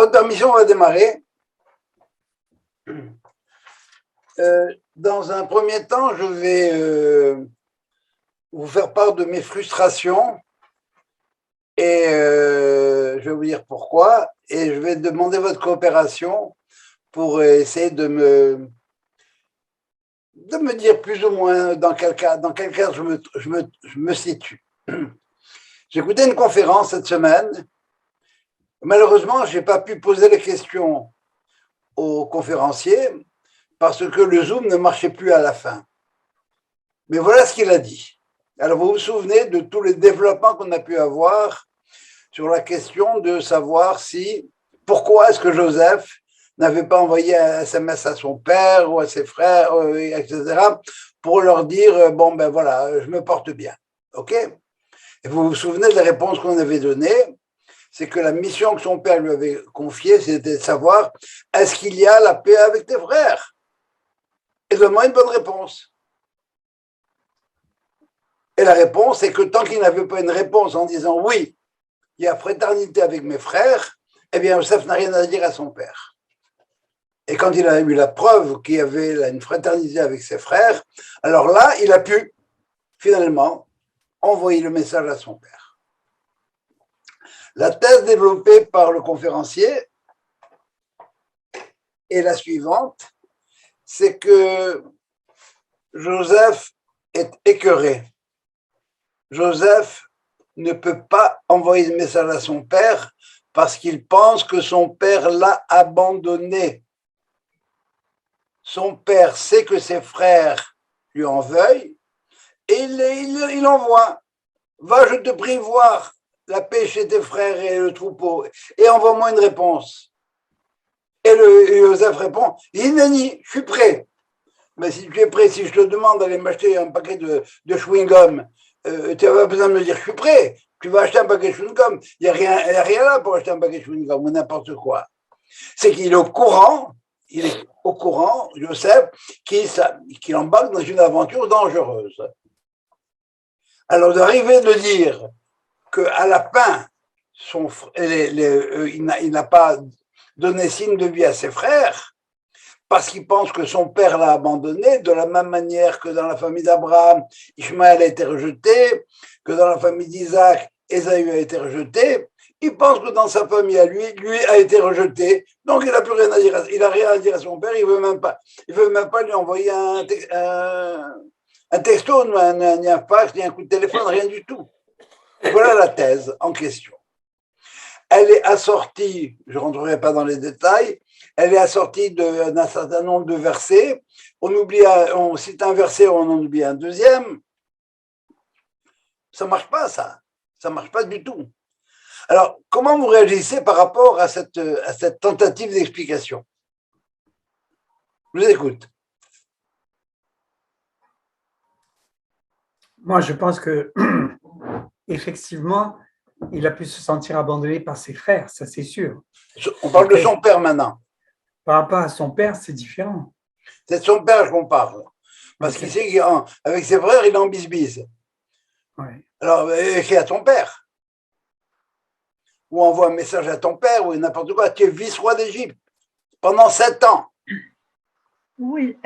votre permission, on va démarrer. Dans un premier temps, je vais vous faire part de mes frustrations et je vais vous dire pourquoi. Et je vais demander votre coopération pour essayer de me dire plus ou moins dans quel cas je me situe. J'ai écouté une conférence cette semaine. Malheureusement, je n'ai pas pu poser les questions aux conférenciers parce que le Zoom ne marchait plus à la fin. Mais voilà ce qu'il a dit. Alors, vous vous souvenez de tous les développements qu'on a pu avoir sur la question de savoir pourquoi est-ce que Joseph n'avait pas envoyé un SMS à son père ou à ses frères, etc., pour leur dire, bon, ben voilà, je me porte bien. OK ? Et vous vous souvenez des réponses qu'on avait données ? C'est que la mission que son père lui avait confiée, c'était de savoir, est-ce qu'il y a la paix avec tes frères ? Et donne-moi une bonne réponse. Et la réponse, c'est que tant qu'il n'avait pas une réponse en disant, oui, il y a fraternité avec mes frères, eh bien, Joseph n'a rien à dire à son père. Et quand il a eu la preuve qu'il y avait une fraternité avec ses frères, alors là, il a pu, finalement, envoyer le message à son père. La thèse développée par le conférencier est la suivante, c'est que Joseph est écœuré. Joseph ne peut pas envoyer le message à son père parce qu'il pense que son père l'a abandonné. Son père sait que ses frères lui en veuillent et il envoie. Va, je te prie voir la paix chez tes frères et le troupeau et envoie-moi une réponse. Et Joseph répond, Inani, je suis prêt. Mais si tu es prêt, si je te demande d'aller m'acheter un paquet de chewing-gum, tu n'as pas besoin de me dire je suis prêt. Tu vas acheter un paquet de chewing-gum. Il n'y a rien là pour acheter un paquet de chewing-gum ou n'importe quoi. C'est qu'il est au courant, Joseph, qu'il embarque dans une aventure dangereuse. Alors d'arriver de dire qu'à la fin, il n'a pas donné signe de vie à ses frères, parce qu'il pense que son père l'a abandonné, de la même manière que dans la famille d'Abraham, Ishmaël a été rejeté, que dans la famille d'Isaac, Ésaü a été rejeté. Il pense que dans sa famille à lui a été rejeté, donc il n'a plus rien à dire. Il n'a rien à dire à son père. Il veut même pas lui envoyer un texto, ni un fax, ni un coup de téléphone, rien du tout. Voilà la thèse en question. Elle est assortie, je ne rentrerai pas dans les détails, elle est assortie d'un certain nombre de versets. On cite un verset, on en oublie un deuxième. Ça ne marche pas, ça. Ça ne marche pas du tout. Alors, comment vous réagissez par rapport à cette tentative d'explication ? Je vous écoute. Moi, je pense que, effectivement, il a pu se sentir abandonné par ses frères, ça c'est sûr. On parle de son père maintenant. Par rapport à son père, c'est différent. C'est de son père qu'on parle. Parce qu'il sait qu'avec ses frères, il est en bisbise. Ouais. Alors, écris à ton père. Ou envoie un message à ton père, ou n'importe quoi. Tu es vice-roi d'Égypte pendant 7 ans. Oui,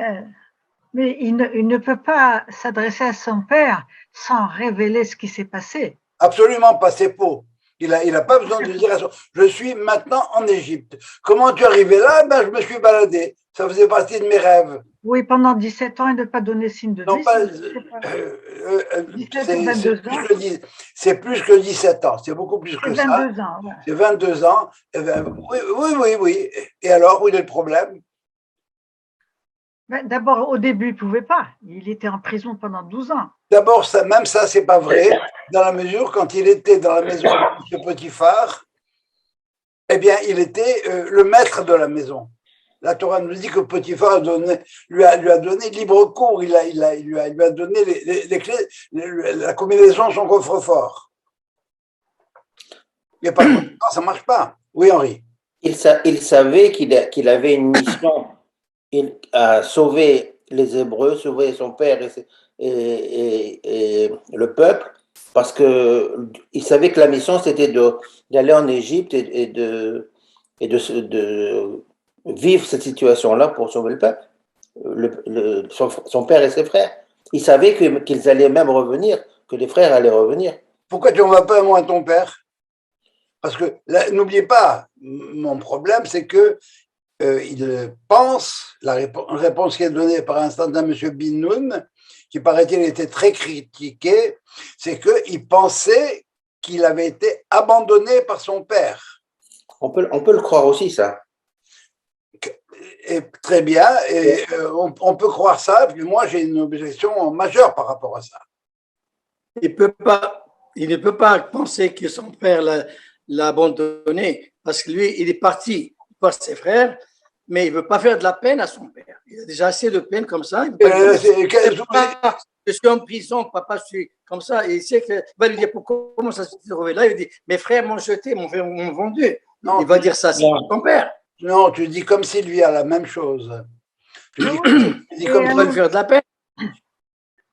mais il ne peut pas s'adresser à son père sans révéler ce qui s'est passé. Absolument pas, c'est faux. Il a pas besoin de dire je suis maintenant en Égypte. Comment tu es arrivé là ? Ben, je me suis baladé. Ça faisait partie de mes rêves. Oui, pendant 17 ans, il n'a pas donné signe de vie. C'est plus que 17 ans. C'est beaucoup plus que ça. 22 ans. Ouais. C'est 22 ans. Oui. Et alors, où est le problème ? Ben, d'abord, au début, il ne pouvait pas. Il était en prison pendant 12 ans. D'abord, même ça, c'est pas vrai, dans la mesure, quand il était dans la maison de Potiphar, eh bien, il était le maître de la maison. La Torah nous dit que Potiphar lui a donné libre cours, il lui a donné les clés, la combinaison de son coffre-fort. Il n'y a pas de temps, ça ne marche pas. Oui, Henri. Il savait qu'il avait une mission à sauver les Hébreux, sauver son père et le peuple, parce qu'il savait que la mission, c'était d'aller en Égypte et et de vivre cette situation-là pour sauver le peuple, son père et ses frères. Il savait qu'ils allaient même revenir, que les frères allaient revenir. Pourquoi tu n'en vas pas moins à ton père? Parce que n'oubliez pas, mon problème, c'est que il pense, la réponse qui est donnée par un certain M. Binoun, qui paraît-il était très critiqué, c'est qu'il pensait qu'il avait été abandonné par son père. On peut le croire aussi, ça. Et très bien, et on peut croire ça, puis moi j'ai une objection majeure par rapport à ça. Il ne peut pas penser que son père l'a abandonné, parce que lui, il est parti par ses frères, mais il ne veut pas faire de la peine à son père. Il a déjà assez de peine comme ça. Je suis en prison, papa, je suis comme ça. Et il sait que, il va lui dire comment ça s'est trouvé là. Il dit, mes frères m'ont jeté, m'ont vendu. Non, il va dire ça, c'est ton père. Non, tu dis comme Sylvia, la même chose. Tu dis comme il va lui faire de la peine.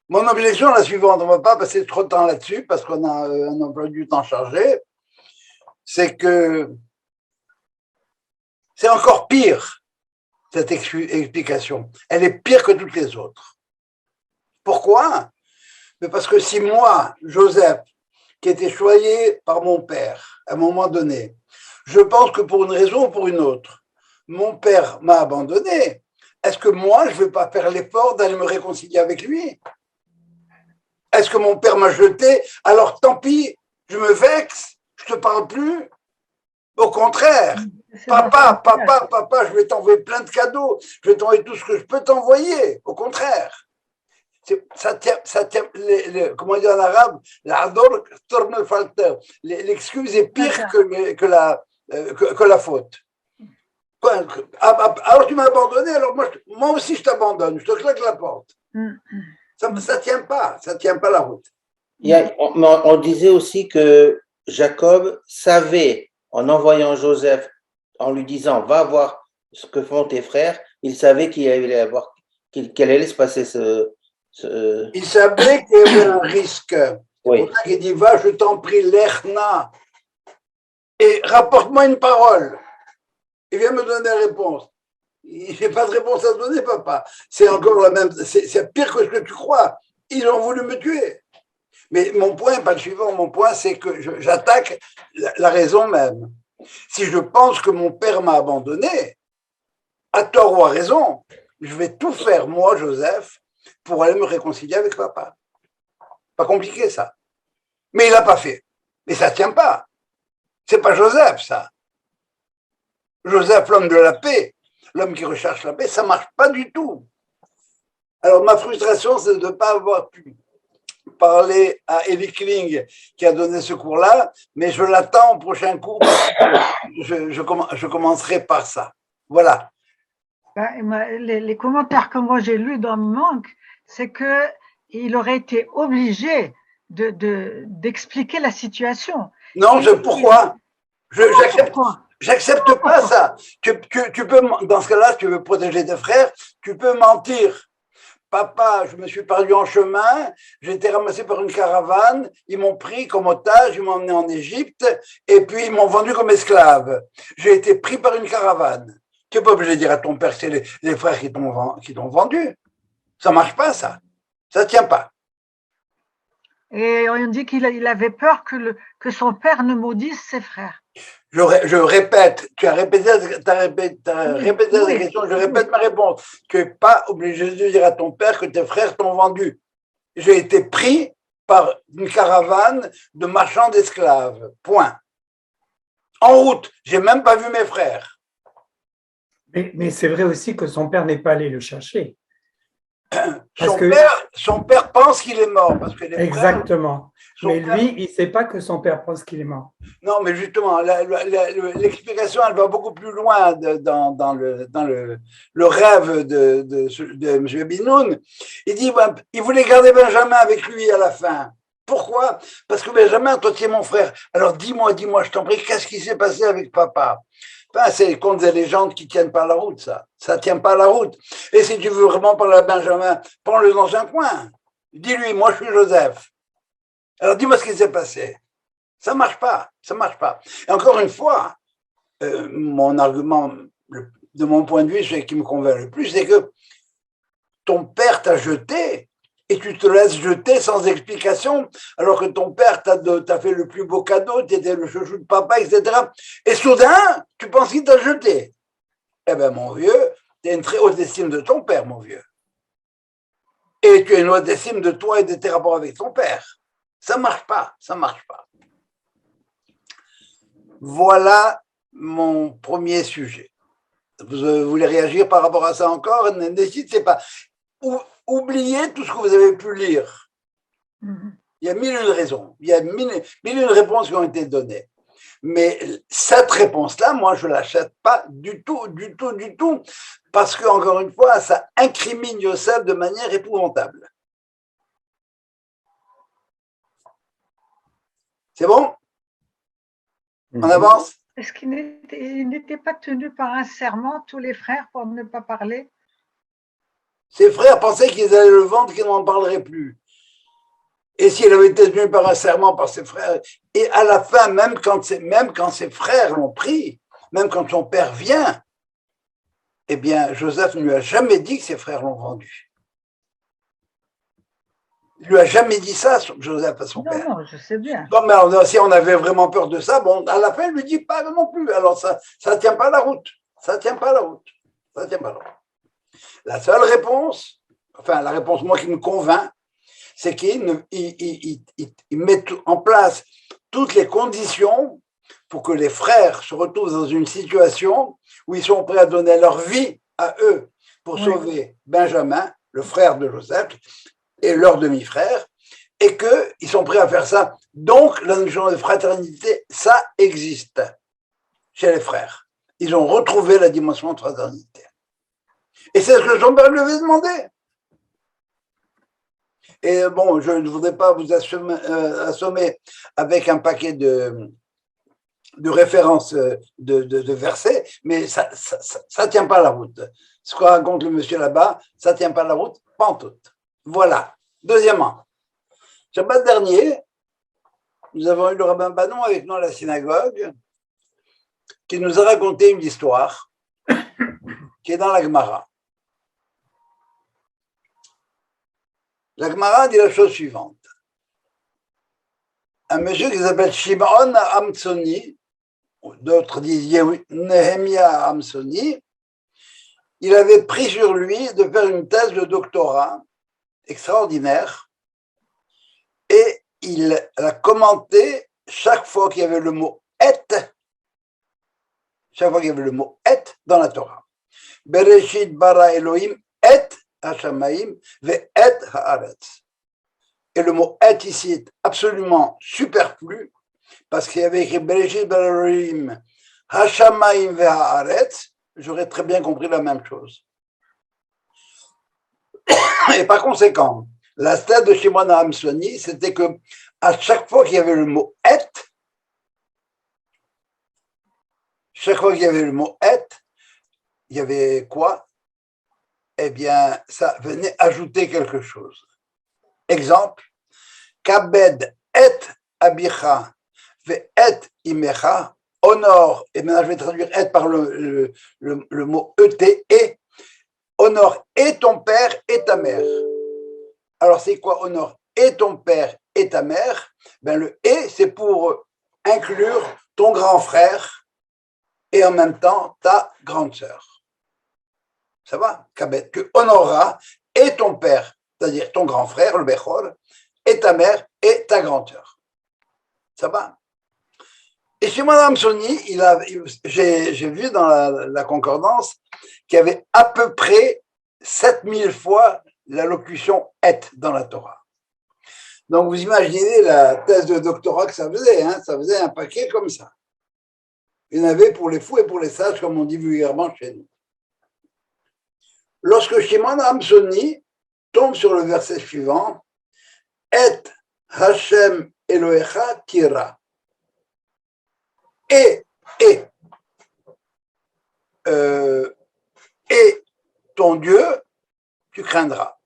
Mon objection est la suivante, on ne va pas passer trop de temps là-dessus parce qu'on a un emploi du temps chargé. C'est que c'est encore pire, cette explication. Elle est pire que toutes les autres. Pourquoi? Mais parce que si moi, Joseph, qui était choyé par mon père, à un moment donné, je pense que pour une raison ou pour une autre, mon père m'a abandonné, est-ce que moi, je ne vais pas faire l'effort d'aller me réconcilier avec lui? Est-ce que mon père m'a jeté? Alors tant pis, je me vexe, je ne te parle plus. Au contraire, papa, je vais t'envoyer plein de cadeaux, je vais t'envoyer tout ce que je peux t'envoyer. Au contraire. Ça tient, comment dire en arabe, l'excuse est pire que la faute. Alors tu m'as abandonné, alors moi aussi je t'abandonne, je te claque la porte. Ça tient pas la route. On disait aussi que Jacob savait, en envoyant Joseph, en lui disant va voir ce que font tes frères, il savait qu'il allait se passer Il savait qu'il y avait un risque. Oui. C'est pour ça qu'il dit va, je t'en prie, l'Echna, et rapporte-moi une parole. Il vient me donner la réponse. Il n'y a pas de réponse à donner, papa. C'est encore la même. C'est pire que ce que tu crois. Ils ont voulu me tuer. Mais mon point, pas le suivant, mon point, c'est que j'attaque la raison même. Si je pense que mon père m'a abandonné, à tort ou à raison, je vais tout faire, moi, Joseph, pour aller me réconcilier avec papa. Pas compliqué, ça. Mais il l'a pas fait. Mais ça tient pas. C'est pas Joseph, ça. Joseph, l'homme de la paix, l'homme qui recherche la paix, ça marche pas du tout. Alors, ma frustration, c'est de ne pas avoir pu parler à Eli Kling qui a donné ce cours-là, mais je l'attends au prochain cours. Je commencerai par ça. Voilà. Les commentaires que moi j'ai lus dans le manque, c'est qu'il aurait été obligé d'expliquer la situation. Non, pourquoi? J'accepte pas ça. Tu peux, dans ce cas-là, si tu veux protéger tes frères, tu peux mentir. Papa, je me suis perdu en chemin, j'ai été ramassé par une caravane, ils m'ont pris comme otage, ils m'ont emmené en Égypte, et puis ils m'ont vendu comme esclave. J'ai été pris par une caravane. Tu n'es pas obligé de dire à ton père que c'est les frères qui t'ont vendu. Ça marche pas, ça. Ça tient pas. Et on dit qu'il avait peur que son père ne maudisse ses frères. Je répète, tu as répété la question, je répète ma réponse. Tu n'es pas obligé de dire à ton père que tes frères t'ont vendu. J'ai été pris par une caravane de marchands d'esclaves. Point. En route, j'ai même pas vu mes frères. Mais c'est vrai aussi que son père n'est pas allé le chercher. Son père pense qu'il est mort. Parce que exactement. Mais lui, il ne sait pas que son père pense qu'il est mort. Non, mais justement, l'explication, elle va beaucoup plus loin dans le rêve de M. Binoun. Il dit il voulait garder Benjamin avec lui à la fin. Pourquoi? Parce que Benjamin, toi, tu es mon frère. Alors dis-moi, je t'en prie, qu'est-ce qui s'est passé avec papa? C'est les contes et légendes qui ne tiennent pas la route, ça. Ça ne tient pas la route. Et si tu veux vraiment parler à Benjamin, prends-le dans un coin. Dis-lui, moi, je suis Joseph. Alors, dis-moi ce qui s'est passé. Ça ne marche pas. Et encore une fois, mon argument, de mon point de vue, ce qui me convainc le plus, c'est que ton père t'a jeté et tu te laisses jeter sans explication, alors que ton père t'a fait le plus beau cadeau, tu étais le chouchou de papa, etc. Et soudain, tu penses qu'il t'a jeté. Eh bien, mon vieux, tu as une très haute estime de ton père, mon vieux. Et tu as une haute estime de toi et de tes rapports avec ton père. Ça ne marche pas, ça ne marche pas. Voilà mon premier sujet. Vous voulez réagir par rapport à ça encore? N'hésitez pas. Oubliez tout ce que vous avez pu lire. Il y a mille et une raisons, il y a mille et une réponses qui ont été données. Mais cette réponse-là, moi, je ne l'achète pas du tout, parce que, encore une fois, ça incrimine Yosef de manière épouvantable. C'est bon? On avance? Est-ce qu'ils n'étaient pas tenus par un serment, tous les frères, pour ne pas parler? Ses frères pensaient qu'ils allaient le vendre, qu'ils n'en parleraient plus. Et s'il avait été tenu par un serment par ses frères, et à la fin, même quand ses frères l'ont pris, même quand son père vient, eh bien, Joseph ne lui a jamais dit que ses frères l'ont vendu. Il ne lui a jamais dit ça, Joseph, à son père. Non, je sais bien. Bon, mais alors, si on avait vraiment peur de ça, bon, à la fin, il ne lui dit pas non plus. Alors, ça ne tient pas la route. Ça ne tient pas la route. Ça tient pas la route. La seule réponse, enfin, la réponse, moi, qui me convainc, c'est qu'il met en place toutes les conditions pour que les frères se retrouvent dans une situation où ils sont prêts à donner leur vie à eux pour sauver Benjamin, le frère de Joseph, et leur demi-frère, et qu'ils sont prêts à faire ça. Donc, la notion de fraternité, ça existe chez les frères. Ils ont retrouvé la dimension de fraternité. Et c'est ce que son père lui avait demandé. Et bon, je ne voudrais pas vous assommer avec un paquet de références de versets, mais ça ne tient pas la route. Ce que raconte le monsieur là-bas, ça ne tient pas la route, pas en tout. Voilà. Deuxièmement, Shabbat dernier, nous avons eu le rabbin Banon avec nous à la synagogue, qui nous a raconté une histoire qui est dans la Gemara. La Gemara dit la chose suivante. Un monsieur qui s'appelle Shimon Amtsoni, d'autres disent Nehemia Amtsoni, il avait pris sur lui de faire une thèse de doctorat extraordinaire et il a commenté chaque fois qu'il y avait le mot et, chaque fois qu'il y avait le mot et dans la Torah. Bereshit bara Elohim et Hashamayim ve et haaretz. Et le mot et ici est absolument superflu parce qu'il y avait écrit Bereshit bara Elohim Hashamayim ve haaretz, j'aurais très bien compris la même chose. Et par conséquent, la stade de Shimon Amtsoni, c'était que à chaque fois qu'il y avait le mot et, chaque fois qu'il y avait le mot et, il y avait quoi? Eh bien, ça venait ajouter quelque chose. Exemple, Kabed et abicha ve et imecha, honore, et maintenant je vais traduire et par le mot et, et, honore et ton père et ta mère. Alors, c'est quoi honore et ton père et ta mère? Ben, le et, c'est pour inclure ton grand frère et en même temps ta grande sœur. Ça va? Que honorera et ton père, c'est-à-dire ton grand frère, le Bechor, et ta mère et ta grande sœur. Ça va? Et chez Madame Sony, j'ai vu dans la concordance qu'il y avait à peu près 7000 fois la locution « et » dans la Torah. Donc, vous imaginez la thèse de doctorat que ça faisait, hein, ça faisait un paquet comme ça. Il y en avait pour les fous et pour les sages, comme on dit vulgairement chez nous. Lorsque Shimon Amtsoni tombe sur le verset suivant, « Et Hashem Elohecha tira » et ton Dieu, tu craindras.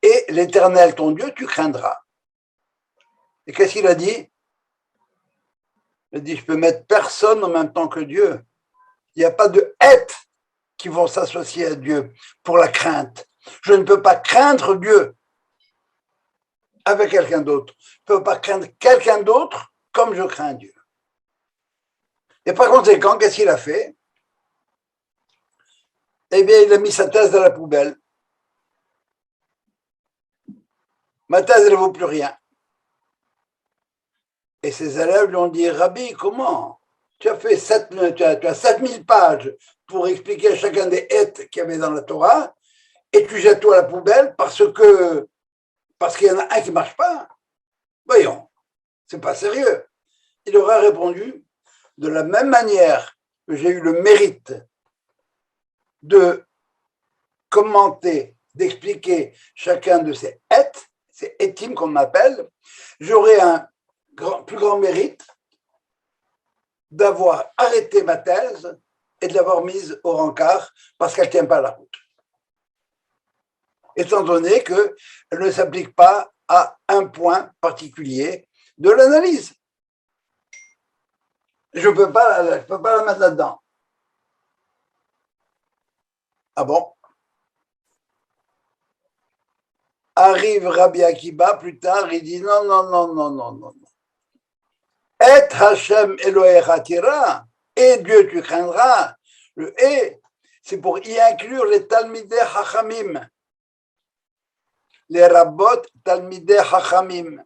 Et l'Éternel, ton Dieu, tu craindras. Et qu'est-ce qu'il a dit? Je dis, je peux mettre personne en même temps que Dieu. Il n'y a pas de être qui vont s'associer à Dieu pour la crainte. Je ne peux pas craindre Dieu avec quelqu'un d'autre. Je ne peux pas craindre quelqu'un d'autre comme je crains Dieu. Et par conséquent, qu'est-ce qu'il a fait? Eh bien, il a mis sa thèse dans la poubelle. Ma thèse, elle ne vaut plus rien. Et ses élèves lui ont dit, Rabbi, comment? Tu as fait 7000 pages pour expliquer chacun des hêtes qu'il y avait dans la Torah, et tu jettes tout à la poubelle parce qu'il y en a un qui ne marche pas. Voyons, c'est pas sérieux. Il aurait répondu, de la même manière que j'ai eu le mérite de commenter, d'expliquer chacun de ces hêtes, ces étimes qu'on m'appelle, j'aurais un plus grand mérite d'avoir arrêté ma thèse et de l'avoir mise au rencard parce qu'elle ne tient pas la route. Étant donné qu'elle ne s'applique pas à un point particulier de l'analyse. Je ne peux pas la mettre là-dedans. Ah bon? Arrive Rabbi Akiba plus tard, il dit non, non, non, non, non, non. Et Hashem Elohecha tira, et Dieu tu craindras. Le et, c'est pour y inclure les Talmidei Chachamim, les Rabbot Talmidei Chachamim.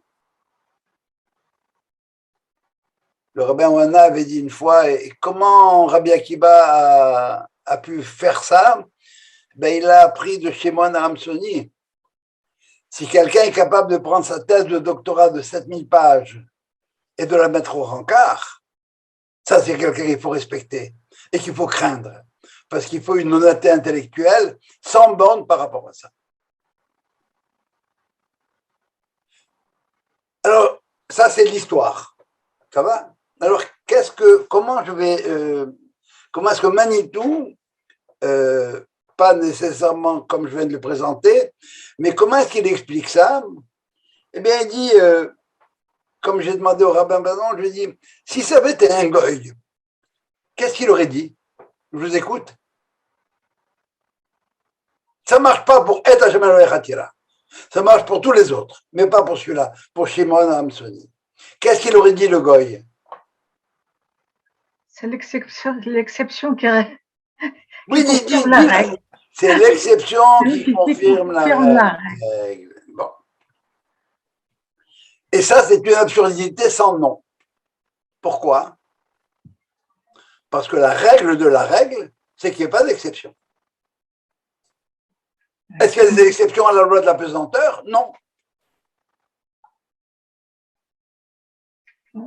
Le rabbin Wana avait dit une fois, et comment Rabbi Akiba a pu faire ça? Ben, il a appris de Shimon Aramsoni. Si quelqu'un est capable de prendre sa thèse de doctorat de 7000 pages et de la mettre au rencard, ça c'est quelqu'un qu'il faut respecter et qu'il faut craindre, parce qu'il faut une honnêteté intellectuelle sans borne par rapport à ça. Alors, ça c'est l'histoire, ça va? Alors, comment est-ce que Manitou, pas nécessairement comme je viens de le présenter, mais comment est-ce qu'il explique ça? Eh bien, il dit, comme j'ai demandé au rabbin Banon, je lui ai dit, si ça avait été un goy, qu'est-ce qu'il aurait dit? Je vous écoute. Ça ne marche pas pour Et Hashem Elohecha tira. Ça marche pour tous les autres, mais pas pour celui-là, pour Shimon Aramsoni. Qu'est-ce qu'il aurait dit le goy? C'est l'exception qui Oui, confirme la règle. C'est l'exception qui confirme la règle. Bon. Et ça, c'est une absurdité sans nom. Pourquoi? Parce que la règle de la règle, c'est qu'il n'y ait pas d'exception. Est-ce qu'il y a des exceptions à la loi de la pesanteur? Non.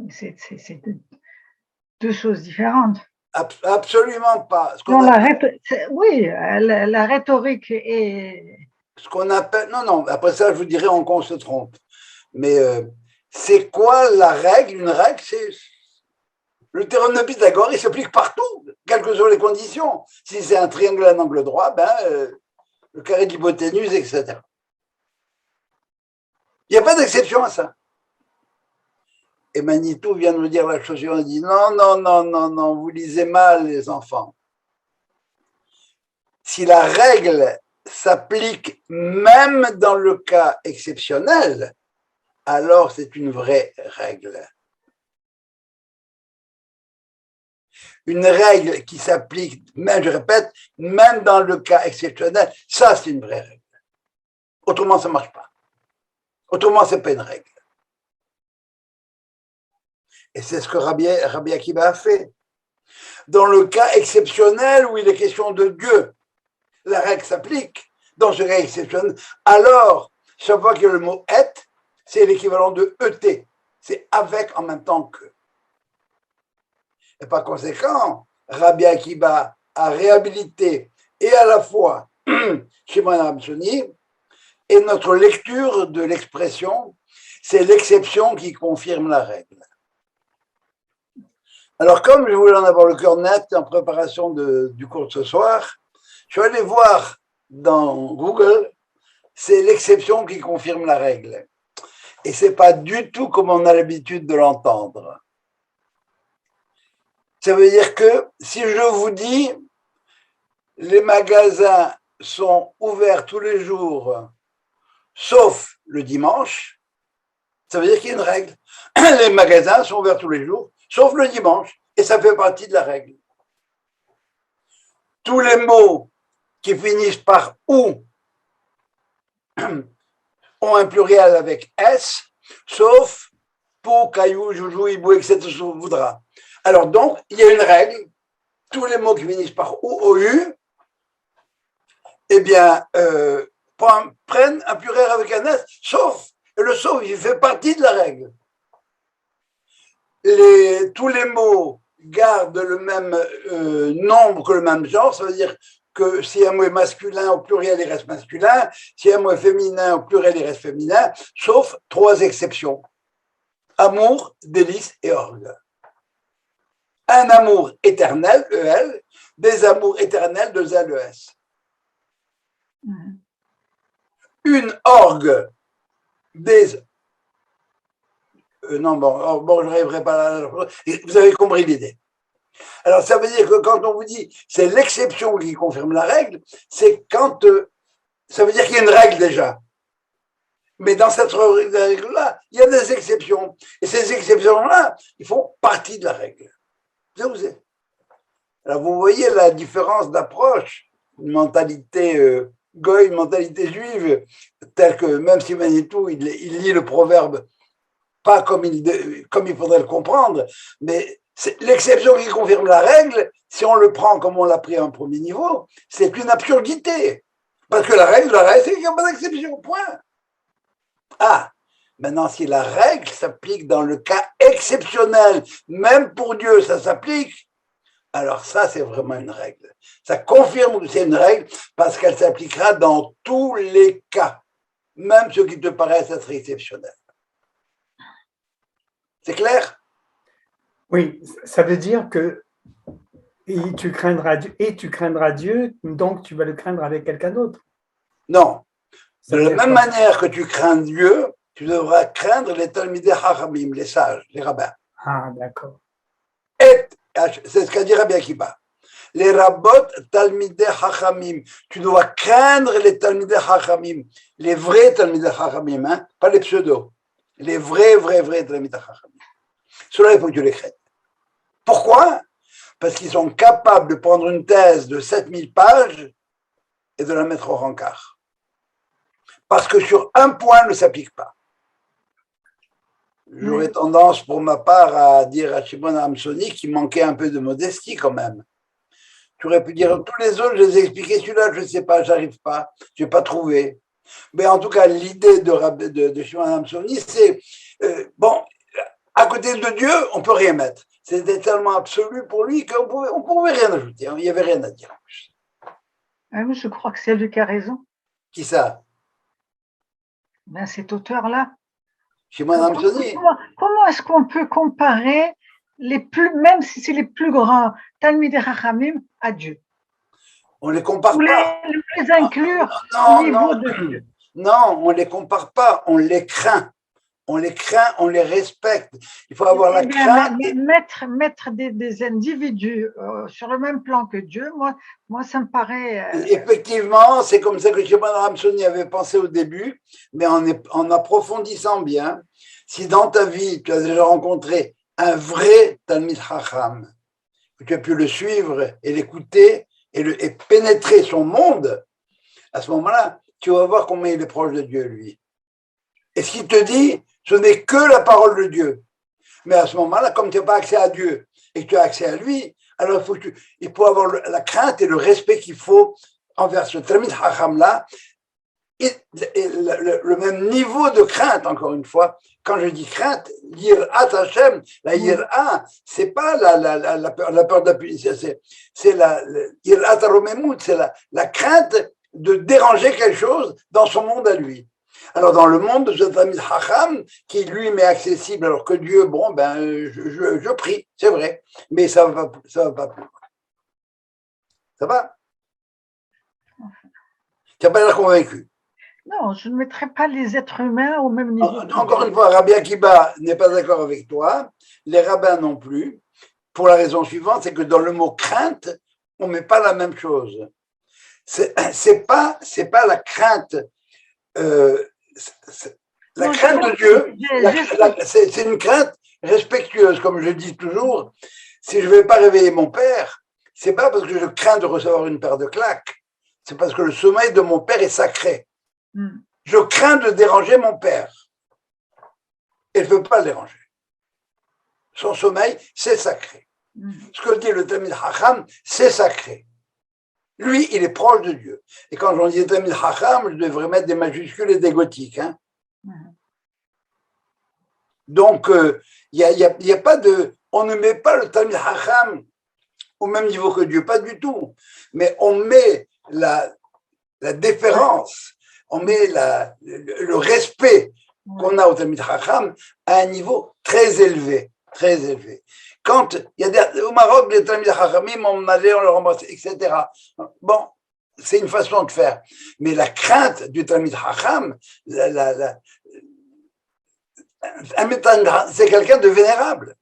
C'est deux choses différentes. Absolument pas. Non, oui, la rhétorique est... Ce qu'on appelle... Non, après ça, je vous dirai en quoi on se trompe. Mais c'est quoi la règle? Une règle, c'est... Le théorème de Pythagore, il s'applique partout, quelles que soient les conditions. Si c'est un triangle à un angle droit, le carré d'hypoténuse, etc. Il n'y a pas d'exception à ça. Et Manitou vient de me dire la chose suivante, il dit non, vous lisez mal les enfants. Si la règle s'applique même dans le cas exceptionnel, alors c'est une vraie règle. Une règle qui s'applique, même, je répète, même dans le cas exceptionnel, ça c'est une vraie règle. Autrement, ça ne marche pas. Autrement, ce n'est pas une règle. Et c'est ce que Rabbi Akiba a fait. Dans le cas exceptionnel où il est question de Dieu, la règle s'applique. Dans ce cas exceptionnel, alors, chaque fois qu'il y a le mot « et », c'est l'équivalent de « et ». C'est « avec » en même temps que. Et par conséquent, Rabbi Akiba a réhabilité et à la fois Shimon Aramsoni, et notre lecture de l'expression, c'est l'exception qui confirme la règle. Alors, comme je voulais en avoir le cœur net en préparation du cours de ce soir, je suis allé voir dans Google, c'est l'exception qui confirme la règle. Et ce n'est pas du tout comme on a l'habitude de l'entendre. Ça veut dire que si je vous dis les magasins sont ouverts tous les jours, sauf le dimanche, ça veut dire qu'il y a une règle. Les magasins sont ouverts tous les jours, sauf le dimanche, et ça fait partie de la règle. Tous les mots qui finissent par ou ont un pluriel avec S, sauf pou, caillou, joujou, hibou, etc. voudra. Alors donc, il y a une règle, tous les mots qui finissent par ou, OU, eh bien, prennent un pluriel avec un S, sauf, et le sauf, il fait partie de la règle. Tous les mots gardent le même nombre que le même genre, ça veut dire que si un mot est masculin au pluriel, il reste masculin, si un mot est féminin au pluriel, il reste féminin, sauf 3 exceptions. Amour, délice et orgue. Un amour éternel, EL, des amours éternels, 2L-ES. Une orgue, des... non, bon, je n'arriverai pas là. Vous avez compris l'idée. Alors, ça veut dire que quand on vous dit c'est l'exception qui confirme la règle, c'est quand ça veut dire qu'il y a une règle déjà. Mais dans cette règle-là, il y a des exceptions. Et ces exceptions-là, ils font partie de la règle. Alors, vous voyez la différence d'approche, une mentalité goy, une mentalité juive, telle que même si Manitou, il lit le proverbe pas comme il faudrait le comprendre, mais c'est l'exception qui confirme la règle, si on le prend comme on l'a pris à un premier niveau, c'est une absurdité. Parce que la règle, c'est qu'il n'y a pas d'exception, point. Ah, maintenant, si la règle s'applique dans le cas exceptionnel, même pour Dieu, ça s'applique, alors ça, c'est vraiment une règle. Ça confirme que c'est une règle parce qu'elle s'appliquera dans tous les cas, même ceux qui te paraissent être exceptionnels. C'est clair? Oui, ça veut dire que tu craindras Dieu, donc tu vas le craindre avec quelqu'un d'autre. Non. De la même manière que tu crains Dieu, tu devras craindre les Talmidei Chachamim, les sages, les rabbins. Ah, d'accord. Et, c'est ce qu'a dit Rabbi Akiba. Les rabbot Talmidei Chachamim. Tu dois craindre les Talmidei Chachamim, les vrais Talmidei Chachamim, hein, pas les pseudos. Les vrais Talmidei Chachamim. Cela, il faut que tu les craignes. Pourquoi? Parce qu'ils sont capables de prendre une thèse de 7000 pages et de la mettre au rencard. Parce que sur un point, elle ne s'applique pas. J'aurais tendance, pour ma part, à dire à Shimon Hamsoni qu'il manquait un peu de modestie quand même. Tu aurais pu dire, tous les autres, je les ai expliqués, celui-là, je ne sais pas, j'arrive pas, je n'ai pas trouvé. Mais en tout cas, l'idée de Shimon Hamsoni, c'est, bon, à côté de Dieu, on ne peut rien mettre. C'était tellement absolu pour lui qu'on pouvait rien ajouter. Il n'y avait rien à dire en plus. Ah oui, je crois que c'est lui qui a raison. Qui ça? Ben, cet auteur-là. Shimon Hamsoni. Comment est-ce qu'on peut comparer même si c'est les plus grands Talmidei Chachamim à Dieu? On ne les compare Ou pas. les inclure au niveau de Dieu. Non, on ne les compare pas, on les craint. On les craint, on les respecte. Il faut avoir la crainte. Mettre des individus sur le même plan que Dieu, moi ça me paraît. Effectivement, c'est comme ça que Shimon Hamsoni avait pensé au début, mais en approfondissant bien, si dans ta vie tu as déjà rencontré un vrai Talmid Chacham, que tu as pu le suivre et l'écouter et pénétrer son monde, à ce moment-là, tu vas voir combien il est proche de Dieu, lui. Et ce qu'il te dit, ce n'est que la parole de Dieu. Mais à ce moment-là, comme tu n'as pas accès à Dieu et que tu as accès à lui, alors il faut avoir la crainte et le respect qu'il faut envers ce Talmid Chacham-là, et le même niveau de crainte, encore une fois. Quand je dis crainte, Yir'at Hashem, la Yir'at, c'est pas la peur d'appuyer, c'est la Yir'at Romemut, c'est la crainte de déranger quelque chose dans son monde à lui. Alors, dans le monde de ce Talmid Chacham, qui lui m'est accessible, alors que Dieu, bon, ben, je prie, c'est vrai, mais ça va pas plus loin. Ça va? Tu n'as pas l'air convaincu. Non, je ne mettrai pas les êtres humains au même niveau. Encore une fois, Rabbi Akiba n'est pas d'accord avec toi, les rabbins non plus. pour la raison suivante, c'est que dans le mot crainte, on ne met pas la même chose. C'est pas la crainte, la crainte de Dieu, c'est une crainte respectueuse, comme je dis toujours. Si je ne vais pas réveiller mon père, c'est pas parce que je crains de recevoir une paire de claques, c'est parce que le sommeil de mon père est sacré. Je crains de déranger mon père. Et je ne veux pas le déranger. Son sommeil, c'est sacré. Ce que dit le Talmid Chacham, c'est sacré. Lui, il est proche de Dieu. Et quand on dit Talmid Chacham, je devrais mettre des majuscules et des gothiques. Hein. Donc, il y a pas de... On ne met pas le Talmid Chacham au même niveau que Dieu, pas du tout. Mais on met la déférence, on met le respect qu'on a au Talmid Chacham à un niveau très élevé, très élevé. Quand il y a au Maroc, les Talmid Chachamim, on allait, on leur embrassait, etc. Bon, c'est une façon de faire. Mais la crainte du Talmid Chacham, c'est quelqu'un de vénérable.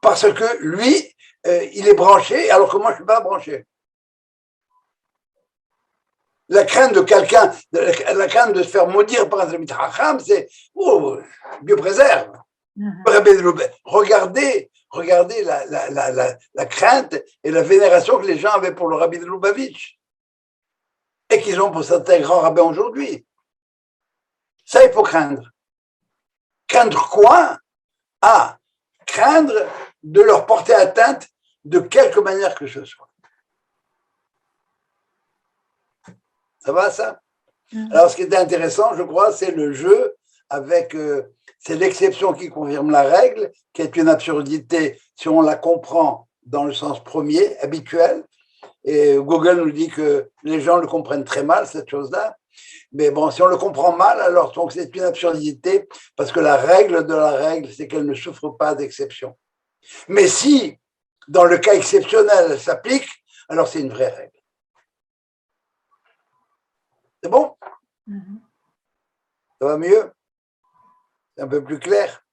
Parce que lui, il est branché, alors que moi, je ne suis pas branché. La crainte de quelqu'un, la crainte de se faire maudire par un Talmid Chacham, c'est Dieu préserve. Regardez la crainte et la vénération que les gens avaient pour le Rabbi de Lubavitch et qu'ils ont pour certains grands rabbins aujourd'hui. Ça, il faut craindre. Craindre quoi? Craindre de leur porter atteinte de quelque manière que ce soit. Ça va, ça? Alors, ce qui était intéressant, je crois, c'est le jeu avec... c'est l'exception qui confirme la règle, qui est une absurdité si on la comprend dans le sens premier, habituel. Et Google nous dit que les gens le comprennent très mal, cette chose-là. Mais bon, si on le comprend mal, alors donc c'est une absurdité, parce que la règle de la règle, c'est qu'elle ne souffre pas d'exception. Mais si, dans le cas exceptionnel, elle s'applique, alors c'est une vraie règle. C'est bon? Ça va mieux? C'est un peu plus clair.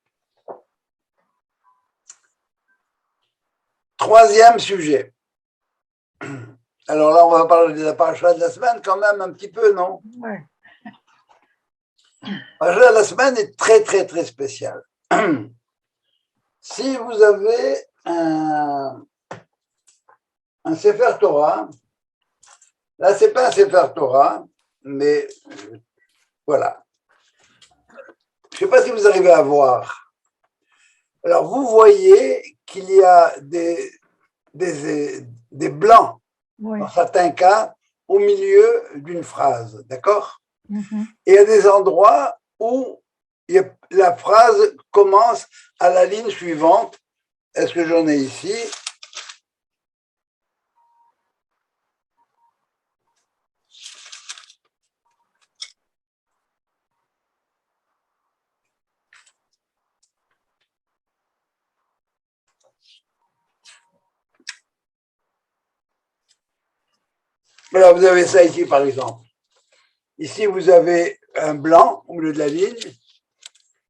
Troisième sujet. Alors là, on va parler de la paracha de la semaine quand même un petit peu, non? Oui. La paracha de la semaine est très, très, très spéciale. Si vous avez un Sefer Torah, là, c'est pas un Sefer Torah, mais voilà. Je ne sais pas si vous arrivez à voir. Alors, vous voyez qu'il y a des blancs, dans certains cas, au milieu d'une phrase, d'accord? Et il y a des endroits où la phrase commence à la ligne suivante. Est-ce que j'en ai ici? Alors, vous avez ça ici, par exemple. Ici, vous avez un blanc au milieu de la ligne.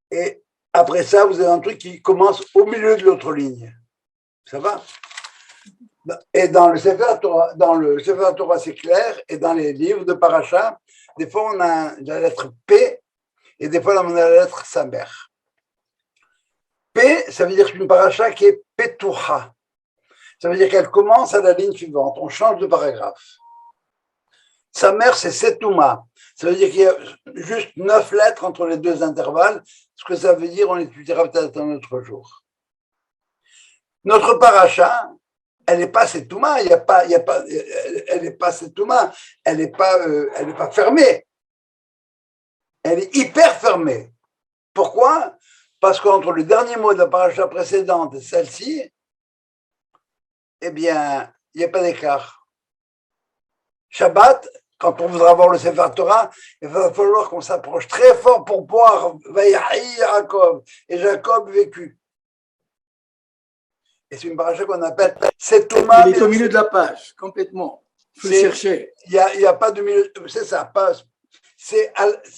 Et après ça, vous avez un truc qui commence au milieu de l'autre ligne. Ça va? Et dans le Sefer Torah, c'est clair. Et dans les livres de Paracha, des fois, on a la lettre P. Et des fois, on a la lettre Samer. P, ça veut dire qu'une Paracha qui est Petoucha. Ça veut dire qu'elle commence à la ligne suivante. On change de paragraphe. Samer, c'est Setouma. Ça veut dire qu'il y a juste 9 lettres entre les deux intervalles. Ce que ça veut dire, on étudiera peut-être un autre jour. Notre paracha, elle n'est pas Setouma, elle n'est pas Setouma, elle n'est pas fermée. Elle est hyper fermée. Pourquoi? Parce qu'entre le dernier mot de la paracha précédente et celle-ci, eh bien, il n'y a pas d'écart. Shabbat, quand on voudra voir le Sefer Torah, il va falloir qu'on s'approche très fort pour boire Vayahi Jacob. Et Jacob vécut. Et c'est une paracha qu'on appelle Setouma. Il est au milieu de la page, complètement. Il faut le chercher. Il n'y a pas de milieu, c'est ça. Il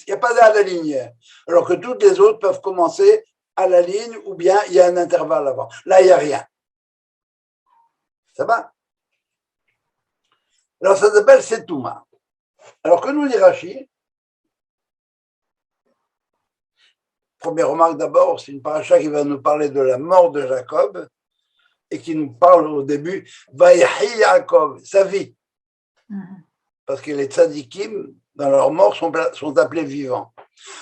n'y a pas à la ligne. Alors que toutes les autres peuvent commencer à la ligne ou bien il y a un intervalle avant. Là, il n'y a rien. Ça va? Alors, ça s'appelle Setouma. Alors, que nous dit Rashi? Première remarque d'abord, c'est une paracha qui va nous parler de la mort de Jacob et qui nous parle au début, Vaïhi Jacob, sa vie. Parce que les tzadikim, dans leur mort, sont appelés vivants.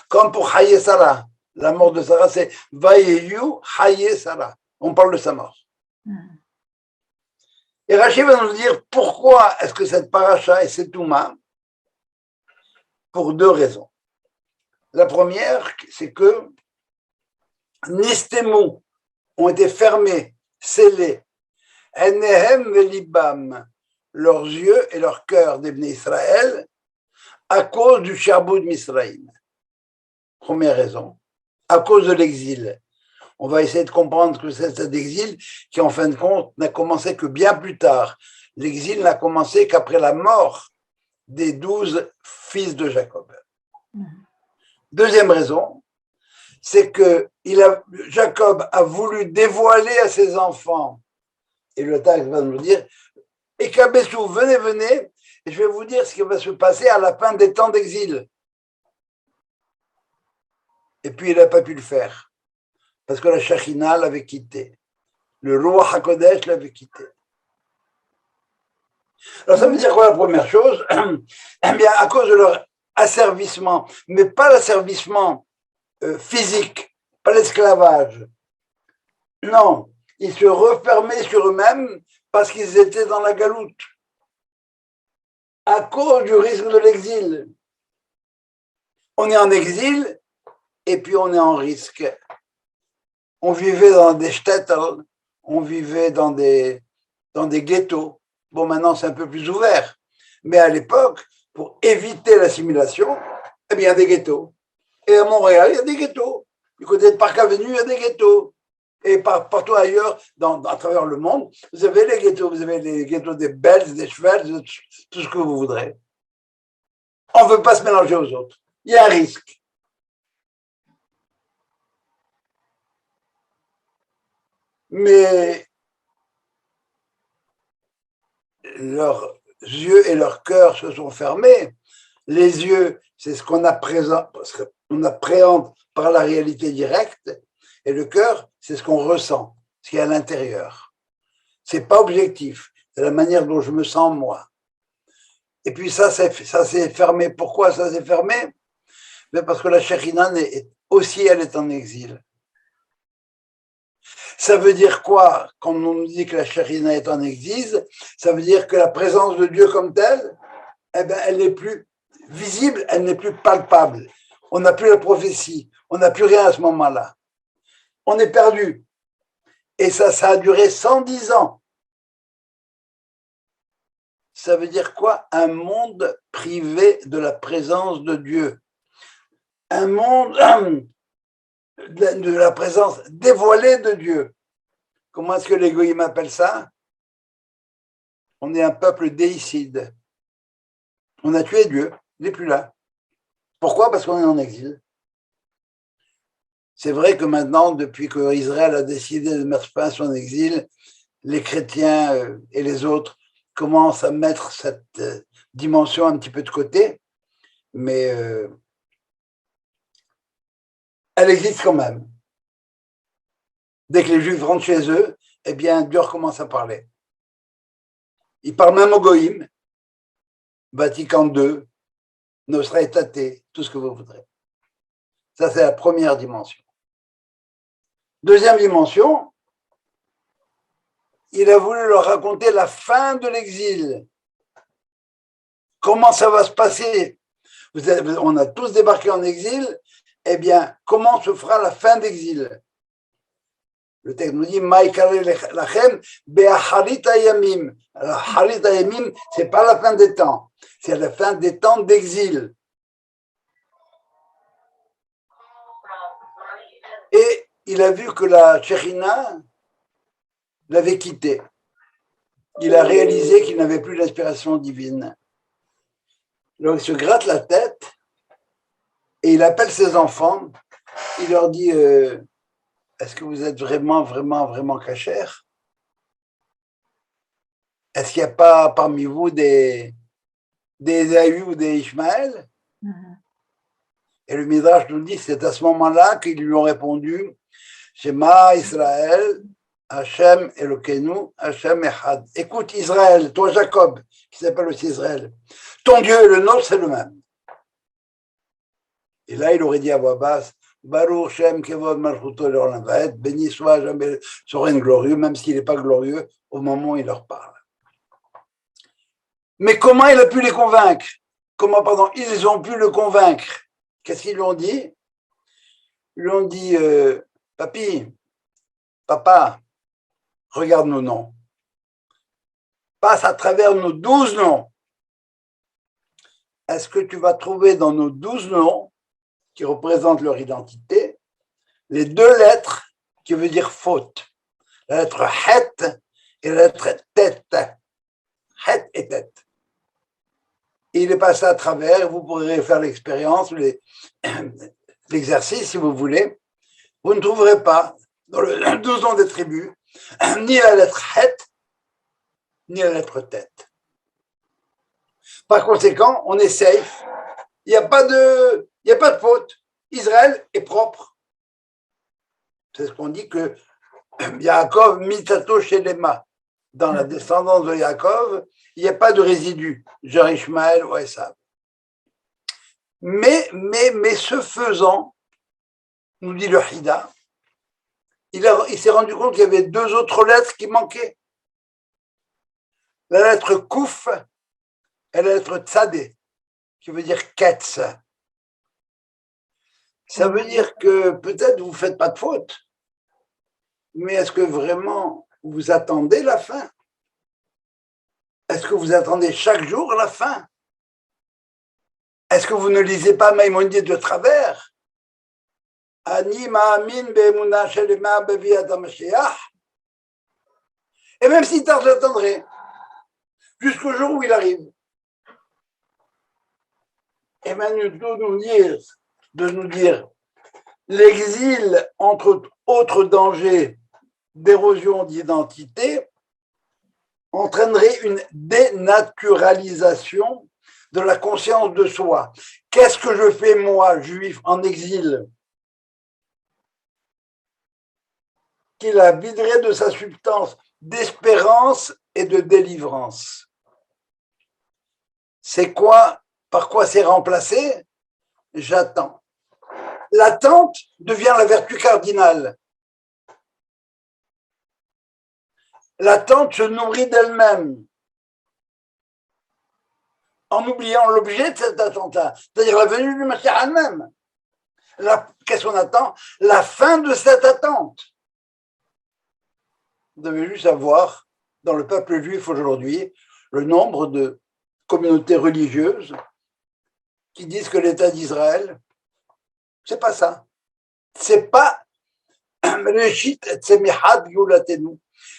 Comme pour Haye Sarah, la mort de Sarah, c'est Vaïhu Haye Sarah. On parle de sa mort. Et Rachid va nous dire pourquoi est-ce que cette paracha est Setouma, pour deux raisons. La première, c'est que Nistemu ont été fermés, scellés, Enehem velibam, leurs yeux et leur cœur d'Ibn Israël, à cause du Sherbout Misraïm. Première raison, à cause de l'exil. On va essayer de comprendre que c'est cet exil qui, en fin de compte, n'a commencé que bien plus tard. L'exil n'a commencé qu'après la mort des 12 fils de Jacob. Deuxième raison, c'est que Jacob a voulu dévoiler à ses enfants, et le texte va nous dire, et Kabessou, venez, et je vais vous dire ce qui va se passer à la fin des temps d'exil. Et puis il n'a pas pu le faire, parce que la Shekhinah l'avait quitté, le Ruach HaKodesh l'avait quitté. Alors ça veut dire quoi la première chose? Eh bien, à cause de leur asservissement, mais pas l'asservissement physique, pas l'esclavage. Non, ils se refermaient sur eux-mêmes parce qu'ils étaient dans la galoute, à cause du risque de l'exil. On est en exil et puis on est en risque. On vivait dans des shtetl, on vivait dans des ghettos. Bon, maintenant c'est un peu plus ouvert, mais à l'époque, pour éviter l'assimilation, eh bien, il y a des ghettos. Et à Montréal, il y a des ghettos. Du côté de Parc Avenue, il y a des ghettos. Et partout ailleurs, à travers le monde, vous avez les ghettos. Vous avez les ghettos des Belges, des Schwels, tout ce que vous voudrez. On ne veut pas se mélanger aux autres. Il y a un risque. Mais leurs yeux et leur cœur se sont fermés. Les yeux, c'est ce qu'on appréhende par la réalité directe, et le cœur, c'est ce qu'on ressent, ce qui est à l'intérieur. C'est pas objectif, c'est la manière dont je me sens moi. Et puis ça s'est fermé. Pourquoi ça s'est fermé? Mais parce que la Shekhinah aussi, elle est en exil. Ça veut dire quoi quand on nous dit que la Shekhinah est en exil? Ça veut dire que la présence de Dieu comme telle, eh ben, elle n'est plus visible, elle n'est plus palpable. On n'a plus la prophétie, on n'a plus rien à ce moment-là. On est perdu. Et ça a duré 110 ans. Ça veut dire quoi? Un monde privé de la présence de Dieu. Un monde de la présence dévoilée de Dieu. Comment est-ce que les goïms appellent ça? On est un peuple déicide. On a tué Dieu, il n'est plus là. Pourquoi? Parce qu'on est en exil. C'est vrai que maintenant, depuis qu'Israël a décidé de mettre fin à son exil, les chrétiens et les autres commencent à mettre cette dimension un petit peu de côté, mais elle existe quand même. Dès que les Juifs rentrent chez eux, eh bien, Dieu recommence à parler. Il parle même au Goïm, Vatican II, Nostra Aetate, tout ce que vous voudrez. Ça, c'est la première dimension. Deuxième dimension, il a voulu leur raconter la fin de l'exil. Comment ça va se passer? On a tous débarqué en exil, eh bien, comment se fera la fin d'exil? Le texte nous dit Maïkare lachem be'acharit hayamim. Alors, harit hayamim, c'est pas la fin des temps, c'est la fin des temps d'exil. Et il a vu que la Shekhinah l'avait quitté. Il a réalisé qu'il n'avait plus l'inspiration divine. Donc, il se gratte la tête et il appelle ses enfants. Il leur dit est-ce que vous êtes vraiment, vraiment, vraiment cachère? Est-ce qu'il n'y a pas parmi vous des Ésaü ou des Ishmaël? Et le Midrash nous dit, c'est à ce moment-là qu'ils lui ont répondu, Shema Israël, Hachem Elokeinu, Hachem Echad. Écoute Israël, toi Jacob, qui s'appelle aussi Israël, ton Dieu et le nôtre, c'est le même. Et là, il aurait dit à voix basse, Baruch Shem Kevod Malchuto Leolam Vaed, béni soit jamais son règne glorieux, même s'il n'est pas glorieux au moment où il leur parle. Mais comment il a pu les convaincre? Ils ont pu le convaincre. Qu'est-ce qu'ils lui ont dit? Ils lui ont dit, Papi, papa, regarde nos noms. Passe à travers nos 12 noms. Est-ce que tu vas trouver dans nos 12 noms, qui représentent leur identité, les 2 lettres qui veut dire faute? La lettre Het et la lettre Tête. Het et Tête. Et il est passé à travers, vous pourrez faire l'expérience, l'exercice si vous voulez. Vous ne trouverez pas dans le 12 noms des tribus ni la lettre Het, ni la lettre Tête. Par conséquent, on est safe. Il n'y a pas de faute. Israël est propre. C'est ce qu'on dit que Yaakov mitato shelema. Dans la descendance de Yaakov, il n'y a pas de résidu, genre Ishmaël ou Esav. Mais ce faisant, nous dit le Hida, il s'est rendu compte qu'il y avait 2 autres lettres qui manquaient. La lettre Kouf et la lettre Tzadé, qui veut dire Ketz. Ça veut dire que peut-être vous ne faites pas de faute, mais est-ce que vraiment vous attendez la fin? Est-ce que vous attendez chaque jour la fin? Est-ce que vous ne lisez pas Maïmonide de travers? Ani ma'amin be'emuna shelema be'viat HaMashiach. Et même si tard, je l'attendrai jusqu'au jour où il arrive. Emmanuel de nous dire l'exil, entre autres dangers d'érosion d'identité, entraînerait une dénaturalisation de la conscience de soi. Qu'est-ce que je fais, moi, juif, en exil, qui la viderait de sa substance d'espérance et de délivrance? C'est quoi? Par quoi c'est remplacé? J'attends. L'attente devient la vertu cardinale. L'attente se nourrit d'elle-même, en oubliant l'objet de cette attente-là, c'est-à-dire la venue du Mashiach elle-même. Qu'est-ce qu'on attend? La fin de cette attente. Vous devez juste savoir, dans le peuple juif aujourd'hui, le nombre de communautés religieuses qui disent que l'État d'Israël, c'est pas ça. C'est pas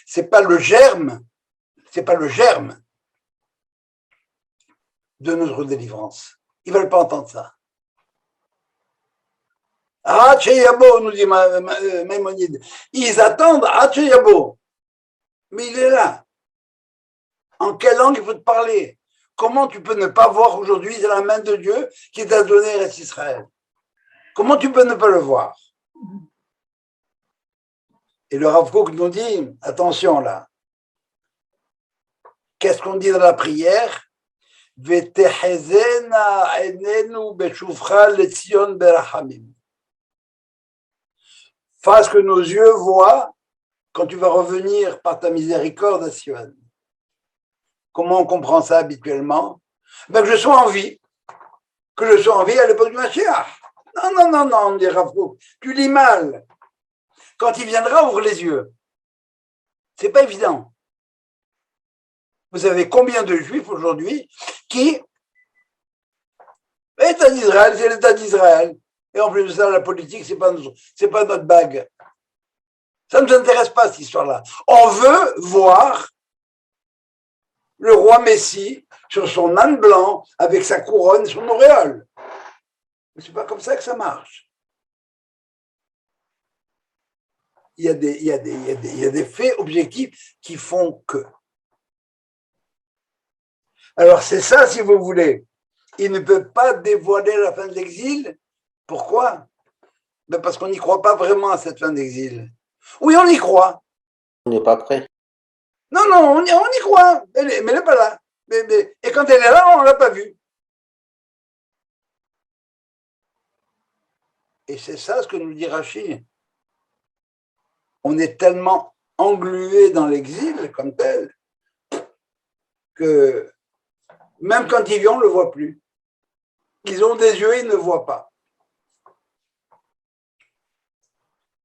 c'est pas le germe, de notre délivrance. Ils veulent pas entendre ça. Yabo, nous dit Maïmonide. Ils attendent Yabo. Mais il est là. En quelle langue il faut te parler? Comment tu peux ne pas voir aujourd'hui, c'est la main de Dieu qui t'a donné Eretz Israël? Comment tu peux ne pas le voir? Et le Rav Kook nous dit, attention là, qu'est-ce qu'on dit dans la prière? Vetehezena enenu beshuvcha letzion berachamim. Fasse que nos yeux voient quand tu vas revenir par ta miséricorde à Sion. Comment on comprend ça habituellement? Que je sois en vie. Que je sois en vie à l'époque du Mashiach. Non, on dit Rav Kook. Tu lis mal. Quand il viendra, ouvre les yeux. C'est pas évident. Vous avez combien de juifs aujourd'hui qui, l'État d'Israël, c'est l'État d'Israël. Et en plus de ça, la politique, c'est pas notre bague. Ça ne nous intéresse pas, cette histoire-là. On veut voir le roi Messie sur son âne blanc avec sa couronne et son auréole. Mais c'est pas comme ça que ça marche. Il y a des faits objectifs qui font que. Alors c'est ça, si vous voulez. Il ne peut pas dévoiler la fin de l'exil. Pourquoi? Ben parce qu'on n'y croit pas vraiment à cette fin d'exil. Oui, on y croit. On n'est pas prêt. Non, on y croit, mais elle n'est pas là. Et quand elle est là, on ne l'a pas vue. Et c'est ça ce que nous dit Rachid. On est tellement englué dans l'exil comme tel que même quand ils viennent, on ne le voit plus. Ils ont des yeux, ils ne voient pas.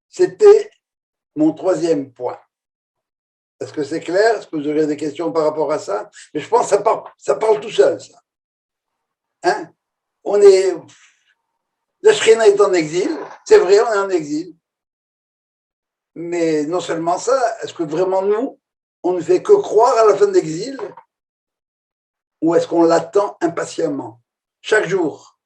C'était mon troisième point. Est-ce que c'est clair? Est-ce que vous aurez des questions par rapport à ça? Mais je pense que ça parle tout seul, ça. Hein? La Shrina est en exil, c'est vrai, on est en exil. Mais non seulement ça, est-ce que vraiment nous, on ne fait que croire à la fin de l'exil? Ou est-ce qu'on l'attend impatiemment, chaque jour?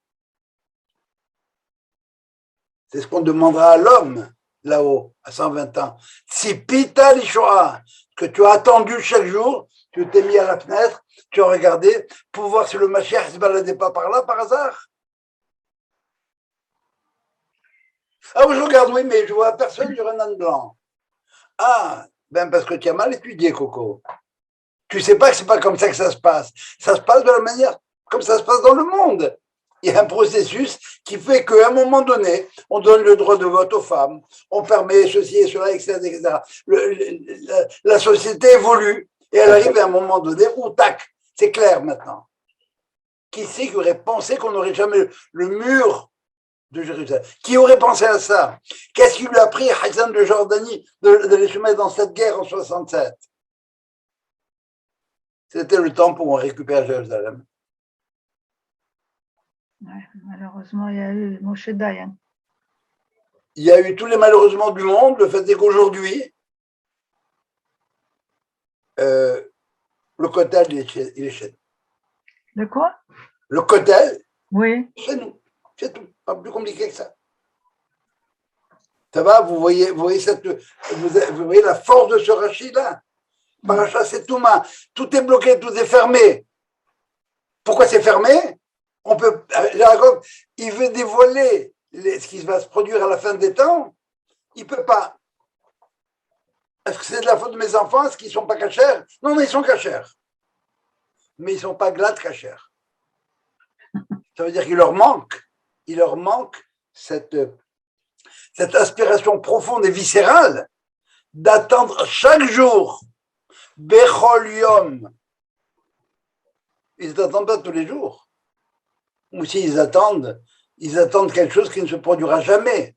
C'est ce qu'on demandera à l'homme, là-haut, à 120 ans. Tzipita l'Ishoah, que tu as attendu chaque jour, tu t'es mis à la fenêtre, tu as regardé pour voir si le Mashiach ne se baladait pas par là, par hasard. Ah oui, je regarde, oui, mais je vois personne sur un âne blanc. Ah, ben parce que tu as mal étudié, Coco. Tu sais pas que c'est pas comme ça que ça se passe. Ça se passe de la manière comme ça se passe dans le monde. Il y a un processus qui fait qu'à un moment donné, on donne le droit de vote aux femmes, on permet ceci et cela, etc. La société évolue et elle arrive à un moment donné où, tac, c'est clair maintenant. Qui c'est qui aurait pensé qu'on n'aurait jamais le mur de Jérusalem? Qui aurait pensé à ça? Qu'est-ce qui lui a pris Hassan de Jordanie de les soumettre dans cette guerre en 67? C'était le temps pour qu'on récupère Jérusalem. Ouais, malheureusement, il y a eu Moshe Dayan. Il y a eu tous les malheureusement du monde. Le fait est qu'aujourd'hui, le Kotel, il est chez nous. De quoi? Le Kotel, Oui. chez nous. C'est tout. Pas plus compliqué que ça. Ça va, vous voyez la force de ce Rachid-là. Paracha, c'est tout main. Tout est bloqué, tout est fermé. Pourquoi c'est fermé? Il veut dévoiler ce qui va se produire à la fin des temps. Il ne peut pas. Est-ce que c'est de la faute de mes enfants? Est-ce qu'ils ne sont pas cachers? Non, mais ils sont cachers. Mais ils ne sont pas glattes cachers. Ça veut dire qu'il leur manque. Il leur manque cette aspiration profonde et viscérale d'attendre chaque jour. Bechol Yom. Ils n'attendent pas tous les jours. Ou s'ils attendent, ils attendent quelque chose qui ne se produira jamais.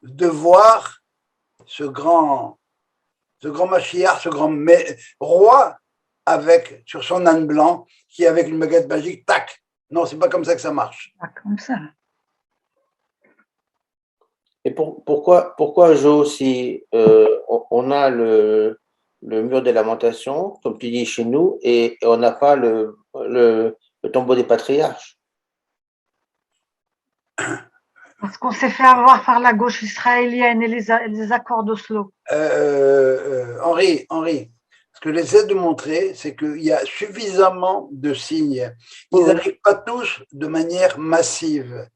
De voir ce grand Mashiach, ce grand roi sur son âne blanc qui avec une baguette magique, tac. Non, c'est pas comme ça que ça marche. Pas comme ça. Et pourquoi Jo, si on a le mur des lamentations, comme tu dis chez nous, et on n'a pas le tombeau des patriarches? Parce qu'on s'est fait avoir par la gauche israélienne et les accords d'Oslo. Henri, ce que j'essaie de montrer, c'est qu'il y a suffisamment de signes. Ils n'arrivent pas tous de manière massive.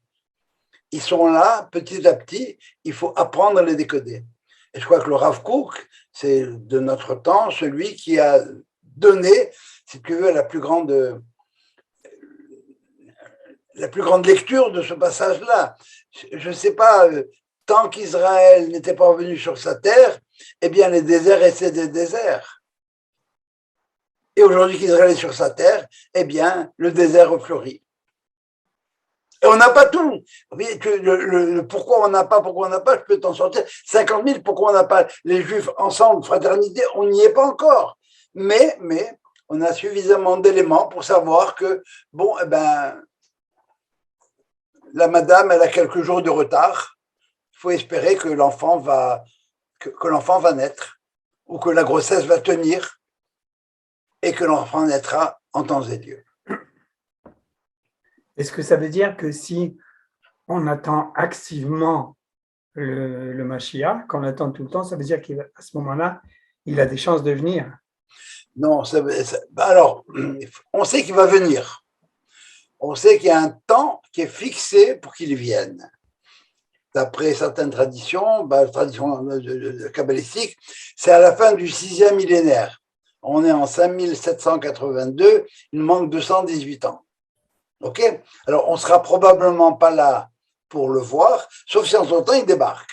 Ils sont là, petit à petit, il faut apprendre à les décoder. Et je crois que le Rav Kook, c'est de notre temps celui qui a donné, si tu veux, la plus grande lecture de ce passage-là. Je ne sais pas, tant qu'Israël n'était pas revenu sur sa terre, eh bien les déserts restaient des déserts. Et aujourd'hui qu'Israël est sur sa terre, eh bien le désert refleurit. Et on n'a pas tout. Pourquoi on n'a pas, je peux t'en sortir 50 000, pourquoi on n'a pas les Juifs ensemble, fraternité, on n'y est pas encore. Mais on a suffisamment d'éléments pour savoir que, bon, eh ben, la madame, elle a quelques jours de retard. Il faut espérer que l'enfant va naître, ou que la grossesse va tenir, et que l'enfant naîtra en temps et lieu. Est-ce que ça veut dire que si on attend activement le Mashiach, qu'on attend tout le temps, ça veut dire qu'à ce moment-là, il a des chances de venir? Non, alors, on sait qu'il va venir. On sait qu'il y a un temps qui est fixé pour qu'il vienne. D'après certaines traditions, tradition kabbalistique, c'est à la fin du 6e millénaire. On est en 5782, il manque 218 ans. Ok? Alors, on ne sera probablement pas là pour le voir, sauf si en son temps il débarque.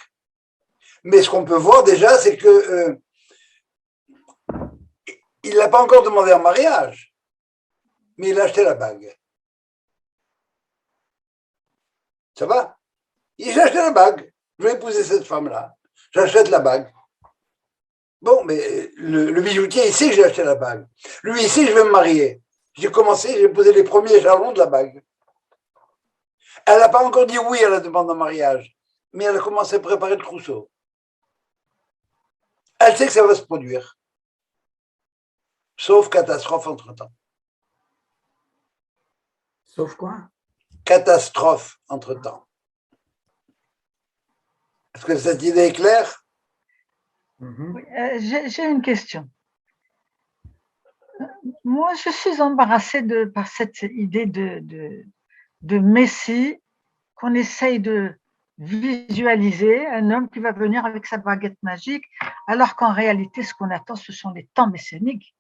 Mais ce qu'on peut voir déjà, c'est que il n'a pas encore demandé en mariage, mais il a acheté la bague. Ça va? J'ai acheté la bague. Je vais épouser cette femme-là. J'achète la bague. Bon, mais le bijoutier, il sait que j'ai acheté la bague. Lui, il sait que je vais me marier. J'ai commencé, j'ai posé les premiers jalons de la bague. Elle n'a pas encore dit oui à la demande en mariage, mais elle a commencé à préparer le trousseau. Elle sait que ça va se produire. Sauf catastrophe entre-temps. Sauf quoi? Catastrophe entre-temps. Est-ce que cette idée est claire? Oui, j'ai une question. Moi, je suis embarrassée par cette idée de Messie qu'on essaye de visualiser, un homme qui va venir avec sa baguette magique, alors qu'en réalité, ce qu'on attend, ce sont les temps messianiques.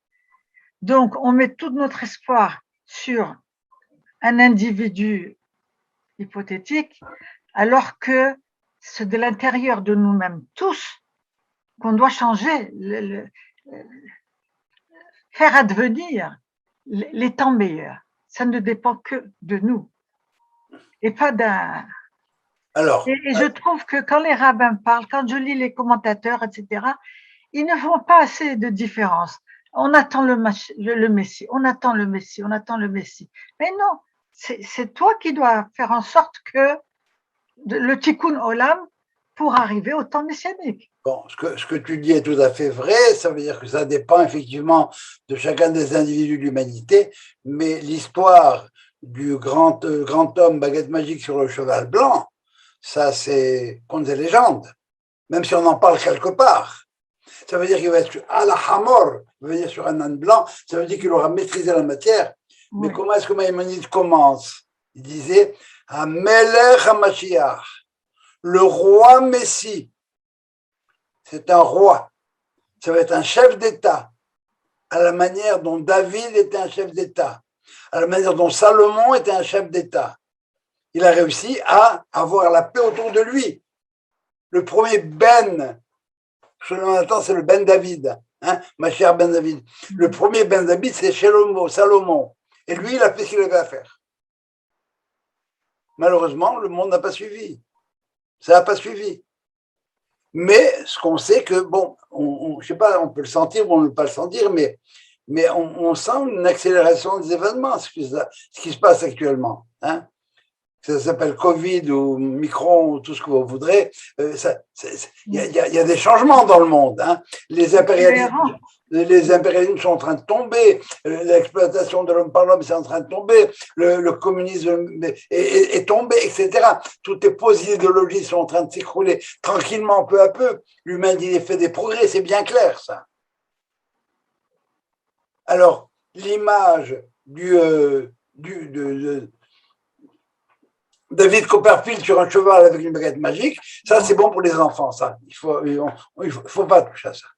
Donc, on met tout notre espoir sur un individu hypothétique, alors que c'est de l'intérieur de nous-mêmes tous qu'on doit changer, faire advenir les temps meilleurs. Ça ne dépend que de nous et pas d'un. Alors, et je trouve que quand les rabbins parlent, quand je lis les commentateurs, etc., ils ne font pas assez de différence. On attend le Messie, on attend le Messie, on attend le Messie. Mais non, c'est toi qui dois faire en sorte que le tikkun olam pour arriver au temps messianique. bon, ce que tu dis est tout à fait vrai, ça veut dire que ça dépend effectivement de chacun des individus de l'humanité, mais l'histoire du grand homme baguette magique sur le cheval blanc, ça c'est contes et légendes, même si on en parle quelque part. Ça veut dire qu'il va être à la hamor, ça veut dire sur un âne blanc, ça veut dire qu'il aura maîtrisé la matière. Mais comment est-ce que Maïmonide commence? Il disait Melech HaMashiach, le roi Messie. C'est un roi. Ça va être un chef d'État, à la manière dont David était un chef d'État, à la manière dont Salomon était un chef d'État. Il a réussi à avoir la paix autour de lui. Le premier Ben, selon Nathan, c'est le Ben David, hein, ma chère Ben David. Le premier Ben David, c'est Salomon. Et lui, il a fait ce qu'il avait à faire. Malheureusement, le monde n'a pas suivi. Ça n'a pas suivi. Mais ce qu'on sait que, bon, je sais pas, on peut le sentir ou on ne peut pas le sentir, mais on sent une accélération des événements, ce qui se passe actuellement. Hein. Ça s'appelle Covid ou Micron ou tout ce que vous voudrez. Il y a des changements dans le monde. Hein. Les impérialismes sont en train de tomber. L'exploitation de l'homme par l'homme, c'est en train de tomber. Le communisme est tombé, etc. Toutes les post-idéologies sont en train de s'écrouler tranquillement, peu à peu. L'humanité fait des progrès, c'est bien clair, ça. Alors, l'image de David Copperfield sur un cheval avec une baguette magique, ça c'est bon pour les enfants, ça. Il faut pas toucher à ça.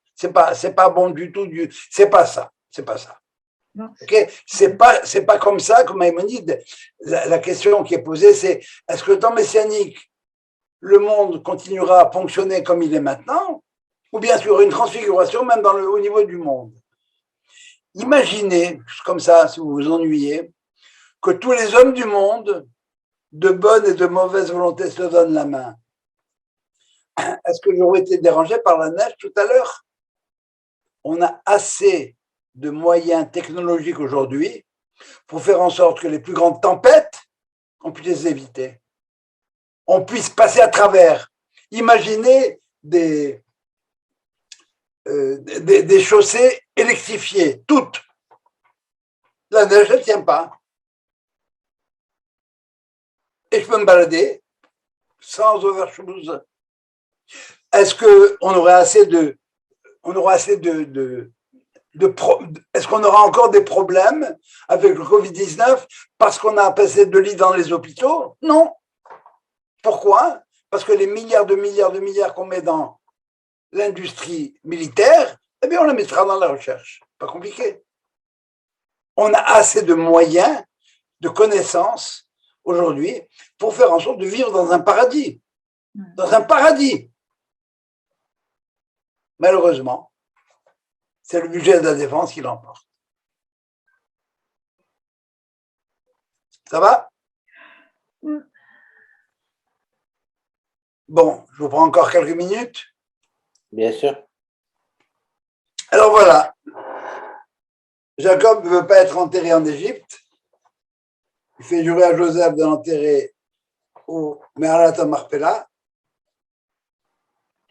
C'est pas bon du tout. C'est pas ça. Okay, c'est pas comme ça que Maïmonide. La question qui est posée, c'est est-ce que le temps messianique, le monde continuera à fonctionner comme il est maintenant, ou bien sur une transfiguration même au niveau du monde. Imaginez, comme ça, si vous vous ennuyez, que tous les hommes du monde, de bonne et de mauvaise volonté, se donnent la main. Est-ce que j'aurais été dérangé par la neige tout à l'heure? On a assez de moyens technologiques aujourd'hui pour faire en sorte que les plus grandes tempêtes, on puisse les éviter. On puisse passer à travers. Imaginez des chaussées électrifiées, toutes. La neige ne tient pas. Et je peux me balader sans overshoes. Est-ce qu'on aurait assez de est-ce qu'on aura encore des problèmes avec le Covid-19 parce qu'on a passé de lits dans les hôpitaux? Non. Pourquoi? Parce que les milliards qu'on met dans l'industrie militaire, eh bien, on les mettra dans la recherche. Pas compliqué. On a assez de moyens, de connaissances aujourd'hui pour faire en sorte de vivre dans un paradis. Dans un paradis. Malheureusement, c'est le budget de la défense qui l'emporte. Ça va? Bon, je vous prends encore quelques minutes. Bien sûr. Alors voilà, Jacob ne veut pas être enterré en Égypte. Il fait jurer à Joseph de l'enterrer au Me'arat Marpella,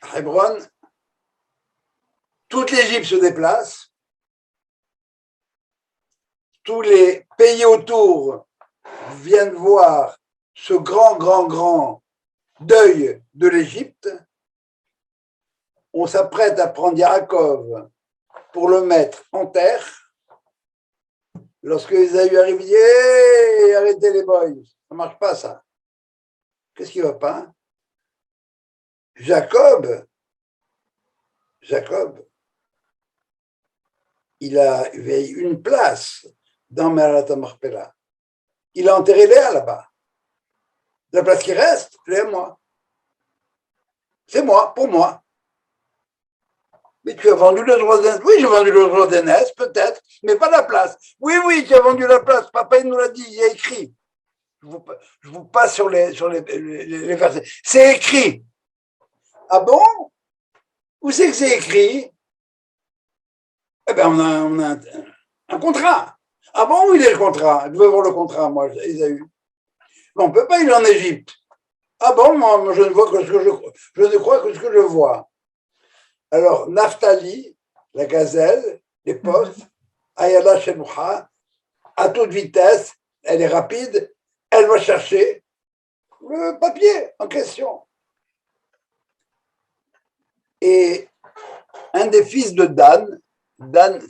à Hébron. Toute l'Égypte se déplace. Tous les pays autour viennent voir ce grand deuil de l'Égypte. On s'apprête à prendre Yaakov pour le mettre en terre. Lorsque Ésaü arrive, il dit hey, arrêtez les boys, ça ne marche pas ça. Qu'est-ce qui ne va pas? Jacob, il a une place dans Me'arat Marpella. Il a enterré Léa là-bas. La place qui reste, Léa, moi. C'est moi, pour moi. Mais tu as vendu le droit d'aînesse. Oui, j'ai vendu le droit d'aînesse, peut-être, mais pas la place. Oui, tu as vendu la place. Papa, il nous l'a dit, il y a écrit. Je vous passe sur les versets. C'est écrit. Ah bon? Où c'est que c'est écrit? Eh bien, on a un contrat. Ah bon, où il est le contrat? Je veux voir le contrat, moi, Ésaü. Mais on ne peut pas, il est en Égypte. Ah bon, moi, je ne vois que je ne crois que ce que je vois. Alors, Naphtali, la gazelle, les postes, Ayala Shemoucha, à toute vitesse, elle est rapide, elle va chercher le papier en question. Et un des fils de Dan,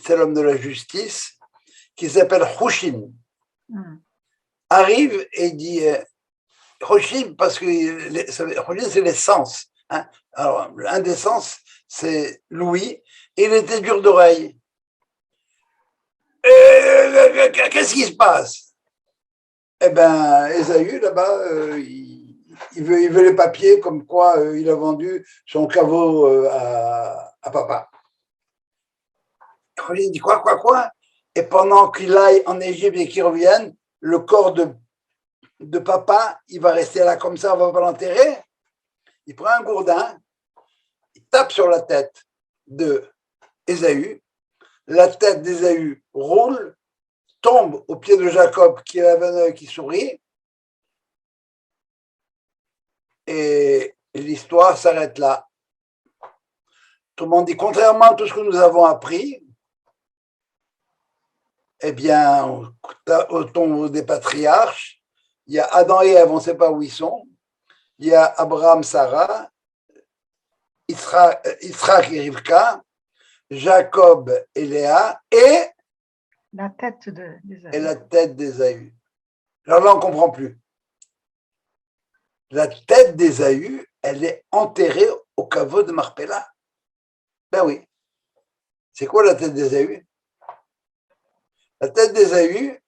c'est l'homme de la justice, qui s'appelle Hushin, arrive et dit Hushin, parce que Hushin, c'est les sens. Hein. Alors, un des sens, c'est Louis, et il était dur d'oreille. Qu'est-ce qui se passe? Eh bien, Ésaü, là-bas, il veut les papiers comme quoi il a vendu son caveau à papa. Il dit quoi? Et pendant qu'il aille en Égypte et qu'il revienne, le corps de papa, il va rester là comme ça, on va pas l'enterrer. Il prend un gourdin, il tape sur la tête de Ésaü, la tête d'Ésaü roule, tombe au pied de Jacob qui avait un œil qui sourit, et l'histoire s'arrête là. Tout le monde dit, contrairement à tout ce que nous avons appris, eh bien, au tombeau des patriarches, il y a Adam et Ève, on ne sait pas où ils sont, il y a Abraham, Sarah, Israël et Rivka, Jacob et Léa, et la tête d'Ésaü. Et la tête d'Ésaü. Alors là, on ne comprend plus. La tête d'Ésaü, elle est enterrée au caveau de Marpella. Ben oui. C'est quoi la tête d'Ésaü? La tête d'Ésaü,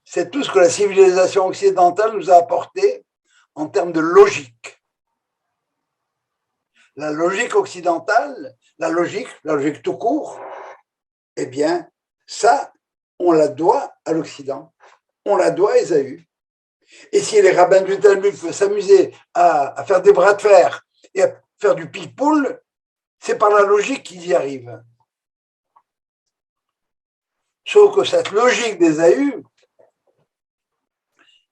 c'est tout ce que la civilisation occidentale nous a apporté en termes de logique. La logique occidentale, la logique tout court, eh bien, ça, on la doit à l'Occident. On la doit à Ésaü. Et si les rabbins du Talmud peuvent s'amuser à faire des bras de fer et à faire du ping-pong, c'est par la logique qu'ils y arrivent. Sauf que cette logique d'Ésaü,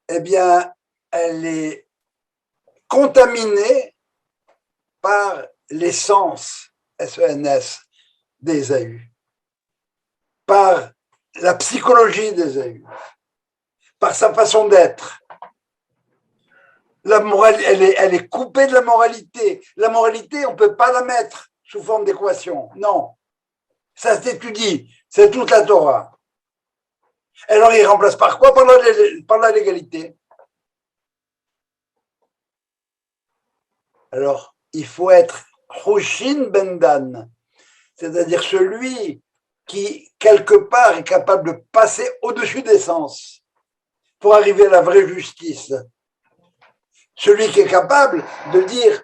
eh bien, elle est contaminée par l'essence, SENS, d'Ésaü, par la psychologie d'Ésaü, par sa façon d'être. La morale, elle est coupée de la moralité. La moralité, on ne peut pas la mettre sous forme d'équation. Non. Ça s'étudie. C'est toute la Torah. Alors, il remplace par quoi? Par la légalité. Alors, il faut être Hoshin Bendan, c'est-à-dire celui qui, quelque part, est capable de passer au-dessus des sens pour arriver à la vraie justice. Celui qui est capable de dire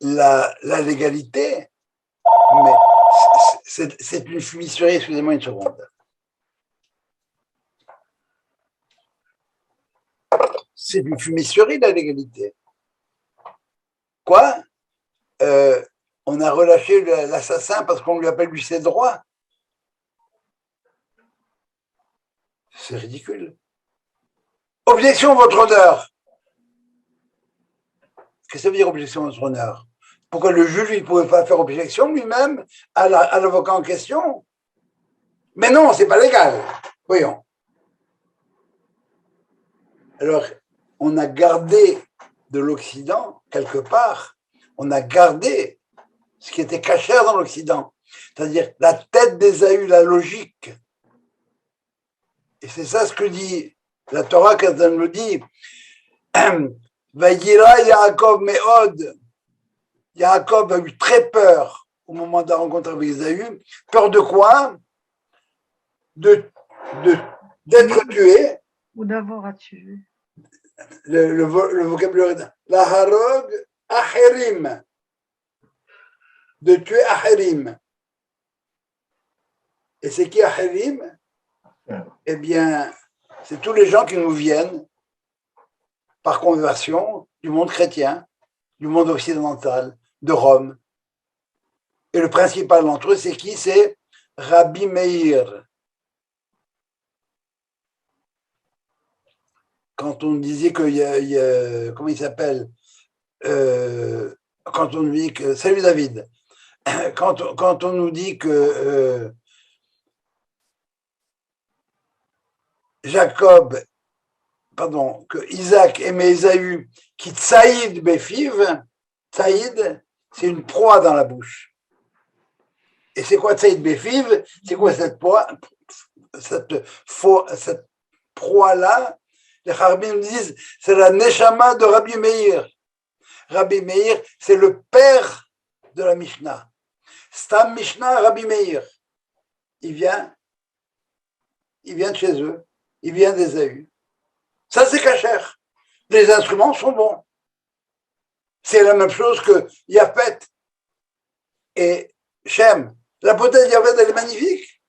la légalité, mais c'est une fumisterie, excusez-moi une seconde. C'est une fumisterie, la légalité. Quoi? On a relâché l'assassin parce qu'on lui appelle lui ses droits. C'est ridicule. Objection, votre honneur. Qu'est-ce que ça veut dire objection, votre honneur? Pourquoi le juge ne pouvait pas faire objection lui-même à l'avocat en question? Mais non, c'est pas légal. Voyons. Alors, on a gardé de l'Occident, quelque part, on a gardé ce qui était caché dans l'Occident, c'est-à-dire la tête d'Ésaü, la logique. Et c'est ça ce que dit la Torah quand elle nous dit Vayira Yaakov Me'od. Yaakov a eu très peur au moment de la rencontre avec Ésaü. Peur de quoi? D'être tué. Ou d'avoir à tuer. Le vocabulaire la harog acherim, de tuer acherim. Et c'est qui acherim? Eh bien, c'est tous les gens qui nous viennent par conversion du monde chrétien, du monde occidental, de Rome. Et le principal d'entre eux, c'est qui? C'est Rabbi Meir. Quand on disait qu'il y a, comment il s'appelle, quand on nous dit que, salut David, quand on nous dit que que Isaac aimait Ésaü, qui tsaïd befiv, tsaïd, c'est une proie dans la bouche. Et c'est quoi tsaïd befiv? C'est quoi cette proie? Cette proie-là, les Charbim disent, c'est la Neshama de Rabbi Meir. Rabbi Meir, c'est le père de la Mishnah. Stam Mishnah, Rabbi Meir. Il vient de chez eux. Il vient d'Ésaü. Ça, c'est cachère. Les instruments sont bons. C'est la même chose que Yaphet et Shem. La potesse de Yaphet, elle est magnifique.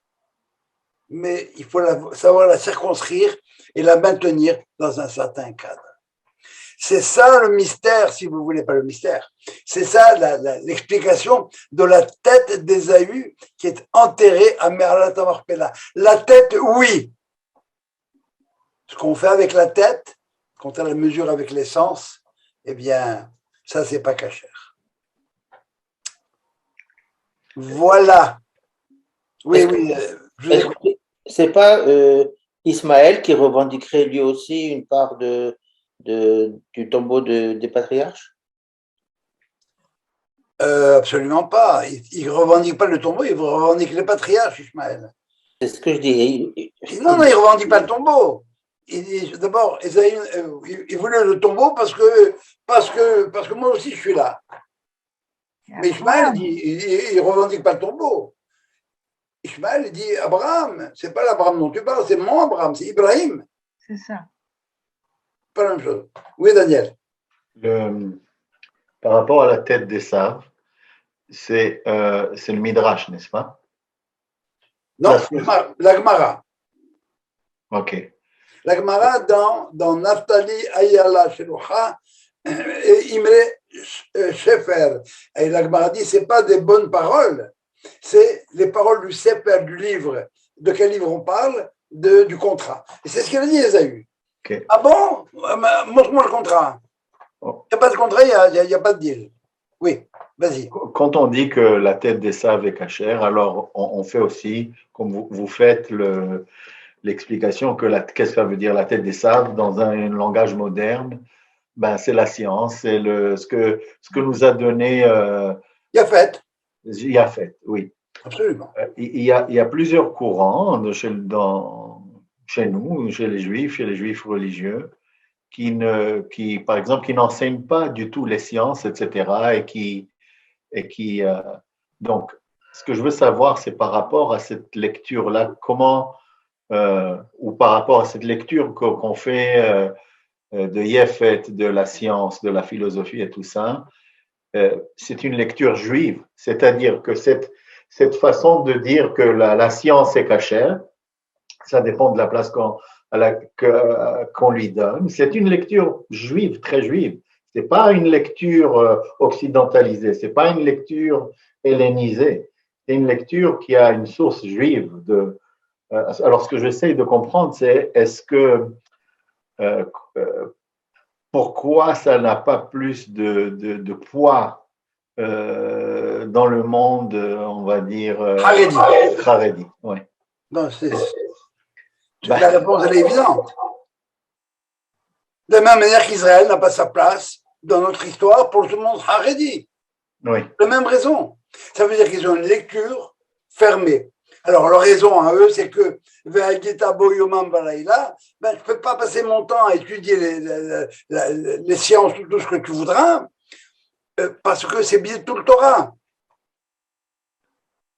Mais il faut savoir la circonscrire et la maintenir dans un certain cadre. C'est ça le mystère, si vous voulez pas le mystère. C'est ça l'explication de la tête d'Ésaü qui est enterrée à Me'alat HaMachpelah. La tête, oui. Ce qu'on fait avec la tête, quand on la mesure avec les sens, eh bien, ça, c'est pas cachère. Voilà. Oui. C'est pas Ismaël qui revendiquerait lui aussi une part du tombeau des patriarches? Absolument pas. Il ne revendique pas le tombeau, il revendique les patriarches, Ismaël. C'est ce que je dis. Non, il ne revendique pas le tombeau. D'abord, il voulait le tombeau parce que moi aussi je suis là. Mais Ismaël, il ne revendique pas le tombeau. Ismaël dit Abraham, c'est pas l'Abraham dont tu parles, c'est mon Abraham, c'est Ibrahim. C'est ça. Pas la même chose. Oui, Daniel. Par rapport à la tête d'Esav, c'est le Midrash, n'est-ce pas? Non, la Gemara. Ok. La Gemara dans Naphtali Ayala Shelucha et Imre Shefer. Et la Gemara dit c'est pas des bonnes paroles, c'est les paroles du Sefer, du livre. De quel livre on parle? Du contrat. Et c'est ce qu'il a dit Ésaü. Okay. Ah bon? Montre-moi le contrat. Il n'y a pas de contrat, il n'y a pas de deal. Oui, vas-y. Quand on dit que la tête d'Esav est cachère, alors on fait aussi, comme vous faites l'explication que qu'est-ce que ça veut dire la tête d'Esav dans un langage moderne? Ben, c'est la science, c'est ce que nous a donné Yafet, Yafet, oui. absolument. Il y a plusieurs courants chez nous, chez les juifs religieux, qui, par exemple, qui n'enseignent pas du tout les sciences, etc. Donc, ce que je veux savoir, c'est par rapport à cette lecture-là, ou par rapport à cette lecture qu'on fait de Yefet, de la science, de la philosophie et tout ça, c'est une lecture juive, c'est-à-dire que cette façon de dire que la science est cachère, ça dépend de la place qu'on lui donne. C'est une lecture juive, très juive. C'est pas une lecture occidentalisée, c'est pas une lecture hellénisée. C'est une lecture qui a une source juive. Alors, ce que j'essaie de comprendre, c'est pourquoi ça n'a pas plus de poids dans le monde, on va dire, Haredi. Ouais. Non, la réponse, elle est évidente. De la même manière qu'Israël n'a pas sa place dans notre histoire pour le monde Haredi. Oui. La même raison. Ça veut dire qu'ils ont une lecture fermée. Alors, leur raison à eux, c'est que ben, je ne peux pas passer mon temps à étudier les sciences, tout ce que tu voudras, parce que c'est bien tout le Torah.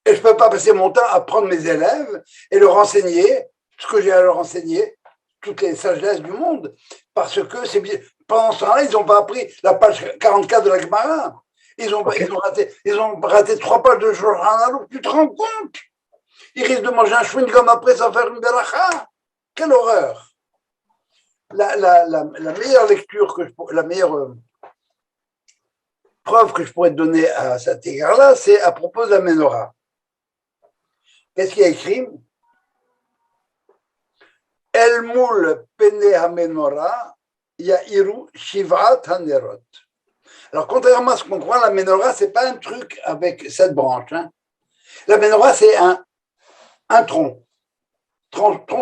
Et je ne peux pas passer mon temps à prendre mes élèves et leur enseigner ce que j'ai à leur enseigner, toutes les sagesses du monde, parce que c'est bien. Pendant ce temps-là, ils n'ont pas appris la page 44 de la Gemara. Ils ont raté 3 pages de Shulchan Aruch. Tu te rends compte? Ils risquent de manger un chewing-gum après sans faire une beracha. Quelle horreur! La meilleure lecture, la meilleure preuve que je pourrais te donner à cet égard-là, c'est à propos de la Ménorah. Qu'est-ce qu'il y a écrit? El moul pene ha-menorah ya'iru shivat hanerot. Alors, contrairement à ce qu'on croit, la Ménorah, ce n'est pas un truc avec 7 branches. Hein. La Ménorah, c'est un tronc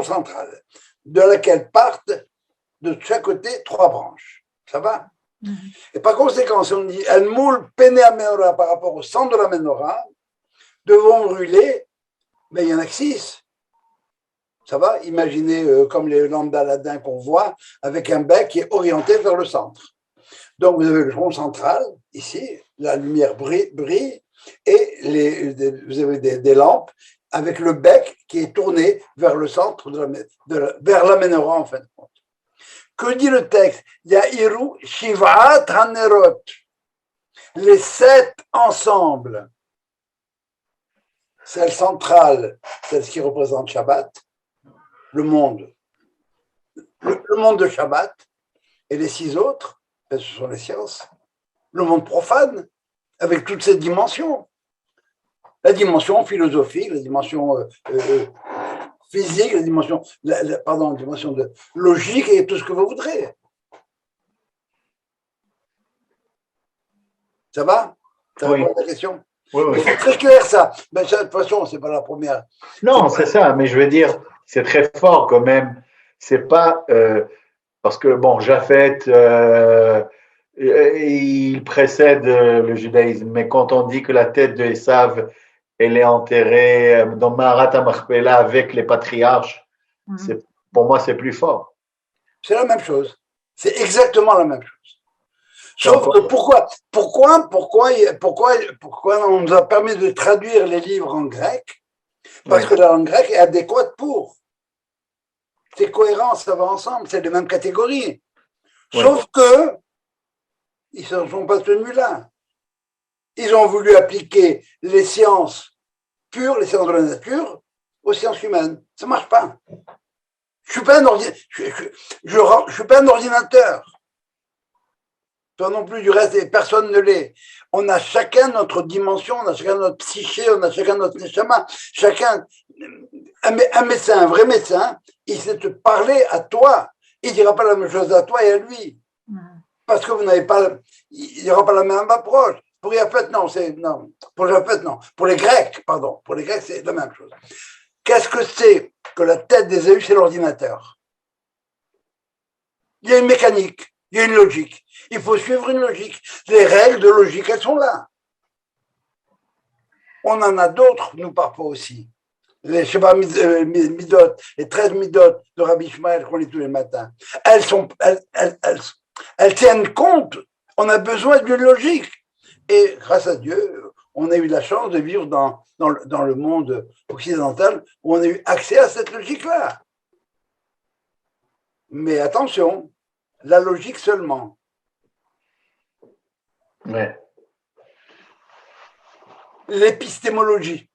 central, de laquelle partent de chaque côté 3 branches. Ça va? Et par conséquent, si on dit El moul pene ha-menorah par rapport au centre de la Ménorah, devant brûler, mais il y en a que 6. Ça va? Imaginez comme les lampes d'Aladin qu'on voit, avec un bec qui est orienté vers le centre. Donc, vous avez le tronc central, ici, la lumière brille, et vous avez des lampes avec le bec qui est tourné vers le centre, vers la Ménorah, en fin de compte. Que dit le texte? Ya'iru Shivat Hanerot. Les 7 ensemble. Celle centrale, celle qui représente Shabbat, le monde de Shabbat, et les 6 autres, ce sont les sciences, le monde profane, avec toutes ses dimensions. La dimension philosophique, la dimension physique, la dimension de logique et tout ce que vous voudrez. Ça va? Ça répond à la question? Oui. C'est très clair ça. Mais de toute façon, c'est pas la première. Non, c'est ça, mais je veux dire, c'est très fort quand même. C'est pas parce que bon, Japhet, il précède le judaïsme, mais quand on dit que la tête de Esav, elle est enterrée dans Maharat HaMachpelah avec les patriarches, pour moi, c'est plus fort. C'est la même chose. C'est exactement la même chose. Sauf que pourquoi on nous a permis de traduire les livres en grec? Parce que la langue grecque est adéquate pour. C'est cohérent, ça va ensemble, c'est les mêmes catégories. Sauf que ils ne se sont pas tenus là. Ils ont voulu appliquer les sciences pures, les sciences de la nature, aux sciences humaines. Ça ne marche pas. Je ne suis pas un ordinateur. Toi non plus, du reste, personne ne l'est. On a chacun notre dimension, on a chacun notre psyché, on a chacun notre neshama. Un médecin, un vrai médecin, il sait te parler à toi. Il ne dira pas la même chose à toi et à lui. Parce que vous n'avez pas, il n'y aura pas la même approche. Pour Yafet, non. Pour Yafet, non. Pour les Grecs, pardon. Pour les Grecs, c'est la même chose. Qu'est-ce que c'est que la tête d'Ésaü, c'est l'ordinateur? Il y a une mécanique, il y a une logique. Il faut suivre une logique. Les règles de logique, elles sont là. On en a d'autres, nous, parfois aussi. Les Sheva Midot, les 13 Midot de Rabbi Ishmael qu'on lit tous les matins. Elles tiennent compte. On a besoin d'une logique. Et grâce à Dieu, on a eu la chance de vivre dans le monde occidental où on a eu accès à cette logique-là. Mais attention, la logique seulement. Ouais. L'épistémologie,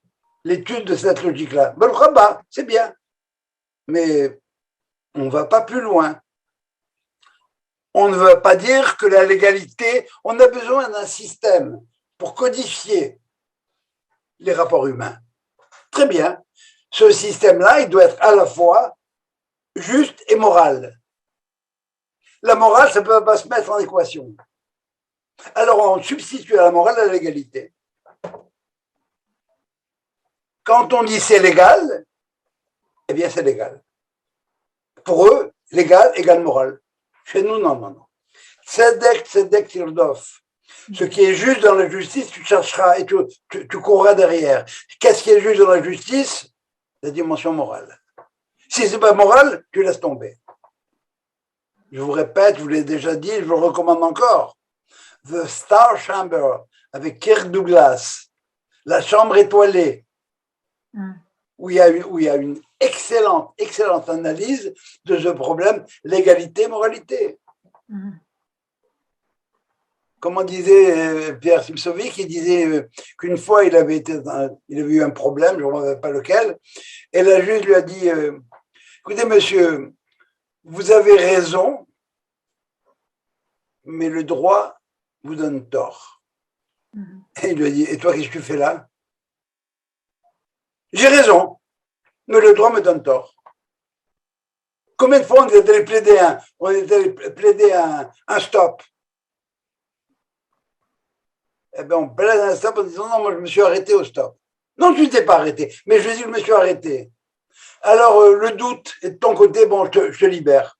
l'étude de cette logique-là. Ben, le rabat, c'est bien, mais on ne va pas plus loin. On ne veut pas dire que la légalité, on a besoin d'un système pour codifier les rapports humains. Très bien. Ce système-là, il doit être à la fois juste et moral. La morale, ça ne peut pas se mettre en équation. Alors, on substitue à la morale la légalité. Quand on dit c'est légal, eh bien c'est légal. Pour eux, légal égale morale. Chez nous, non. Tzedek tirdof. Ce qui est juste dans la justice, tu chercheras et tu courras derrière. Qu'est-ce qui est juste dans la justice? La dimension morale. Si c'est pas moral, tu laisses tomber. Je vous répète, je vous l'ai déjà dit, je vous le recommande encore. The Star Chamber, avec Kirk Douglas, la chambre étoilée, où il y a une excellente analyse de ce problème légalité-moralité. Comme disait Pierre Simsovic, il disait qu'une fois il avait eu un problème, je ne me rappelle pas lequel, et la juge lui a dit écoutez monsieur, vous avez raison, mais le droit vous donne tort. Et il lui a dit et toi qu'est-ce que tu fais là? J'ai raison, mais le droit me donne tort. Combien de fois on est allé plaider un stop? Eh bien, on plaide un stop en disant non, moi je me suis arrêté au stop. Non, tu ne t'es pas arrêté, mais je dis je me suis arrêté. Alors, le doute est de ton côté, bon, je te libère.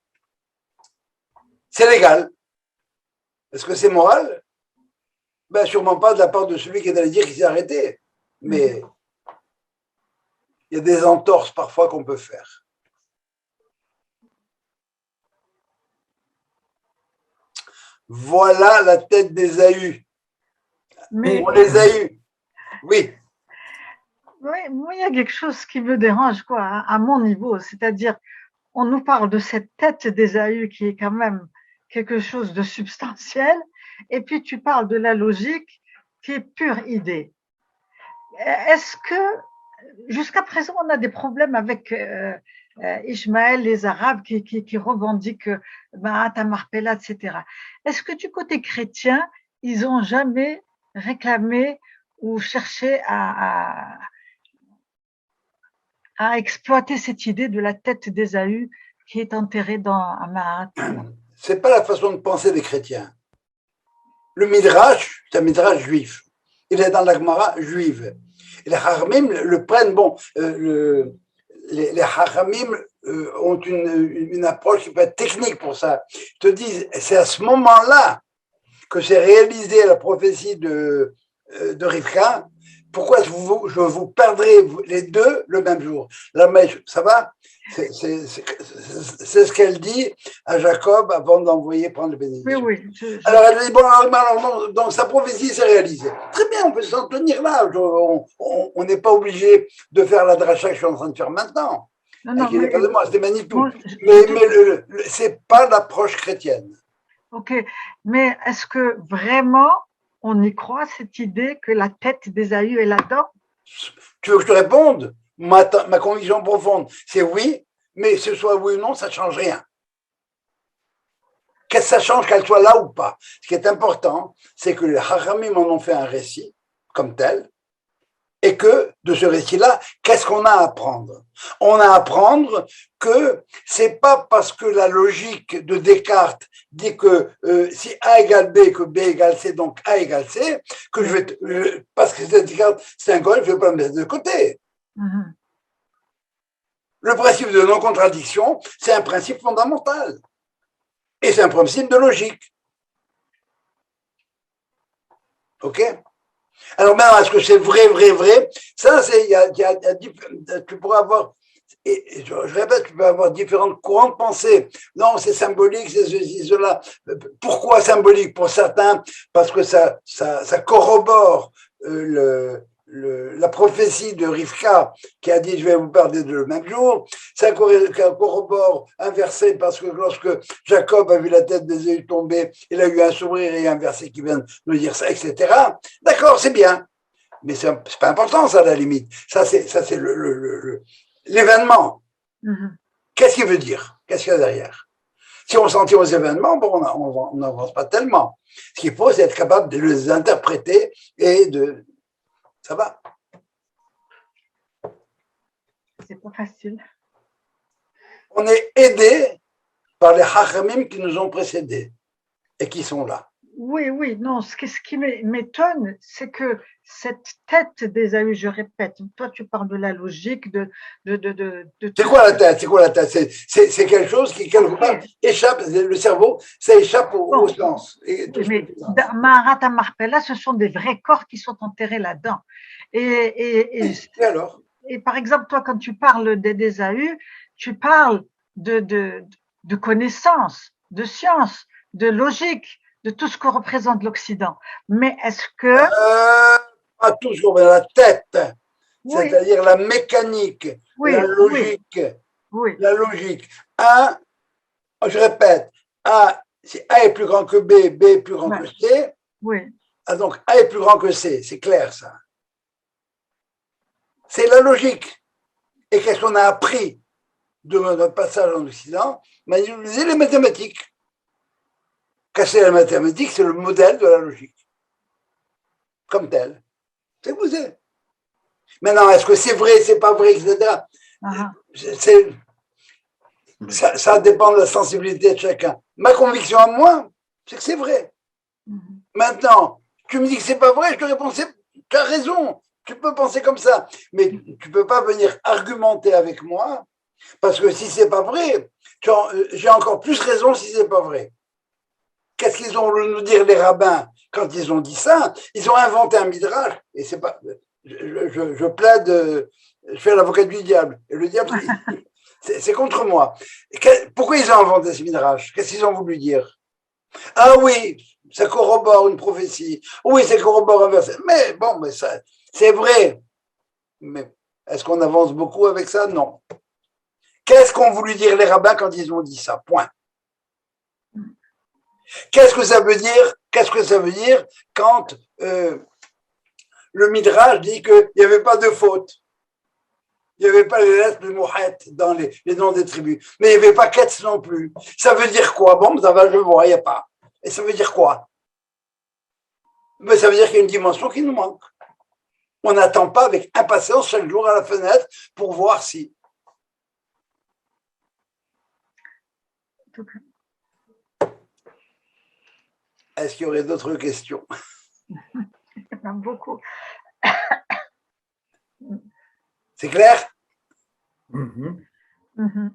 C'est légal. Est-ce que c'est moral? Ben, sûrement pas de la part de celui qui est allé dire qu'il s'est arrêté. Mais il y a des entorses parfois qu'on peut faire. Voilà la tête d'Ésaü. Mais on les a eus. Oui. oui, moi, il y a quelque chose qui me dérange, quoi, à mon niveau. C'est-à-dire, on nous parle de cette tête d'Ésaü qui est quand même quelque chose de substantiel, et puis tu parles de la logique qui est pure idée. Est-ce que, jusqu'à présent, on a des problèmes avec Ishmaël, les Arabes qui revendiquent Tamarpella, etc. Est-ce que du côté chrétien, ils n'ont jamais réclamé ou cherché à exploiter cette idée de la tête d'Ésaü qui est enterrée dans Mahat? C'est pas la façon de penser des chrétiens. Le Midrash, c'est un Midrash juif. Il est dans la Gemara juive. Et les Haramim le prennent, bon, les Haramim ont une approche qui peut être technique pour ça. Ils te disent, c'est à ce moment-là que c'est réalisé la prophétie de Rivka. Pourquoi je vous perdrai les deux le même jour? La mèche, ça va? C'est ce qu'elle dit à Jacob avant d'envoyer prendre le bénédiction. Oui. Alors elle dit, bon, alors, donc sa prophétie s'est réalisée. Très bien, on peut s'en tenir là. On n'est pas obligé de faire la dracha que je suis en train de faire maintenant. Non, pas de moi, c'était magnifique. Mais c'est pas l'approche chrétienne. Ok, mais est-ce que vraiment on y croit, cette idée que la tête d'Ésaü est là-dedans? Tu veux que je te réponde? Ma conviction profonde, c'est oui, mais que ce soit oui ou non, ça ne change rien. Qu'est-ce que ça change qu'elle soit là ou pas? Ce qui est important, c'est que les Haramim en ont fait un récit comme tel, et que de ce récit-là, qu'est-ce qu'on a à apprendre? On a à apprendre que c'est pas parce que la logique de Descartes dit que si A égale B, que B égale C, donc A égale C, que parce que Descartes, c'est un goy, je ne vais pas le mettre de côté. Le principe de non-contradiction, c'est un principe fondamental. Et c'est un principe de logique. OK? Alors maintenant, est-ce que c'est vrai, vrai, vrai? Ça, c'est, tu pourras avoir, et je répète, tu peux avoir différents courants de pensée. Non, c'est symbolique, c'est ceci, cela. Pourquoi symbolique pour certains? Parce que ça corrobore la prophétie de Rivka qui a dit je vais vous parler de le même jour. Ça corrobore un verset parce que lorsque Jacob a vu la tête d'Ésaü tomber, il a eu un sourire et un verset qui vient nous dire ça, etc. D'accord, c'est bien. Mais c'est pas important, ça, à la limite. Ça, c'est l'événement. Qu'est-ce qu'il veut dire? Qu'est-ce qu'il y a derrière? Si on s'en tient aux événements, bon, on n'avance pas tellement. Ce qu'il faut, c'est être capable de les interpréter et de... Ça va? C'est pas facile. On est aidé par les hachamim qui nous ont précédés et qui sont là. Oui, oui, non, ce qui m'étonne, c'est que cette tête d'Ésaü, je répète, toi tu parles de la logique, C'est quoi la tête? C'est quoi la tête? C'est quelque chose qui, quelque part, échappe, le cerveau, ça échappe au sens. Mais dans Maharat Marpella, ce sont des vrais corps qui sont enterrés là-dedans. Et alors? Et par exemple, toi, quand tu parles d'Ésaü, tu parles de connaissances, de science, de logique, de tout ce que représente l'Occident. Mais est-ce que... Pas toujours, mais la tête, oui. C'est-à-dire la mécanique, oui, la logique. Oui. La logique. A, je répète, si A est plus grand que B, B est plus grand que C. Oui. Ah, donc A est plus grand que C, c'est clair ça. C'est la logique. Et qu'est-ce qu'on a appris de notre passage en Occident? C'est les mathématiques. Casser la mathématique, c'est le modèle de la logique. Comme tel. C'est vous êtes. Maintenant, est-ce que c'est vrai, c'est pas vrai, etc. Ça dépend de la sensibilité de chacun. Ma conviction à moi, c'est que c'est vrai. Maintenant, tu me dis que c'est pas vrai, je te réponds, tu as raison, tu peux penser comme ça, mais tu peux pas venir argumenter avec moi, parce que si c'est pas vrai, j'ai encore plus raison si c'est pas vrai. Qu'est-ce qu'ils ont voulu nous dire les rabbins quand ils ont dit ça? Ils ont inventé un midrash, et c'est pas, je plaide, je fais l'avocat du diable, et le diable, c'est contre moi. Pourquoi ils ont inventé ce midrash? Qu'est-ce qu'ils ont voulu dire? Ah oui, ça corrobore une prophétie. Oui, ça corrobore un verset. Mais bon, mais ça, c'est vrai. Mais est-ce qu'on avance beaucoup avec ça? Non. Qu'est-ce qu'ont voulu dire les rabbins quand ils ont dit ça? Point. Qu'est-ce que ça veut dire? Qu'est-ce que ça veut dire quand le Midrash dit qu'il n'y avait pas de faute? Il n'y avait pas les lettres de Mouhet dans les noms des tribus. Mais il n'y avait pas Ketz non plus. Ça veut dire quoi? Bon, ça va, je ne voyais pas. Et ça veut dire quoi? Mais ça veut dire qu'il y a une dimension qui nous manque. On n'attend pas avec impatience chaque jour à la fenêtre pour voir si. Est-ce qu'il y aurait d'autres questions? Il y en a beaucoup. C'est clair? Mm-hmm. Mm-hmm.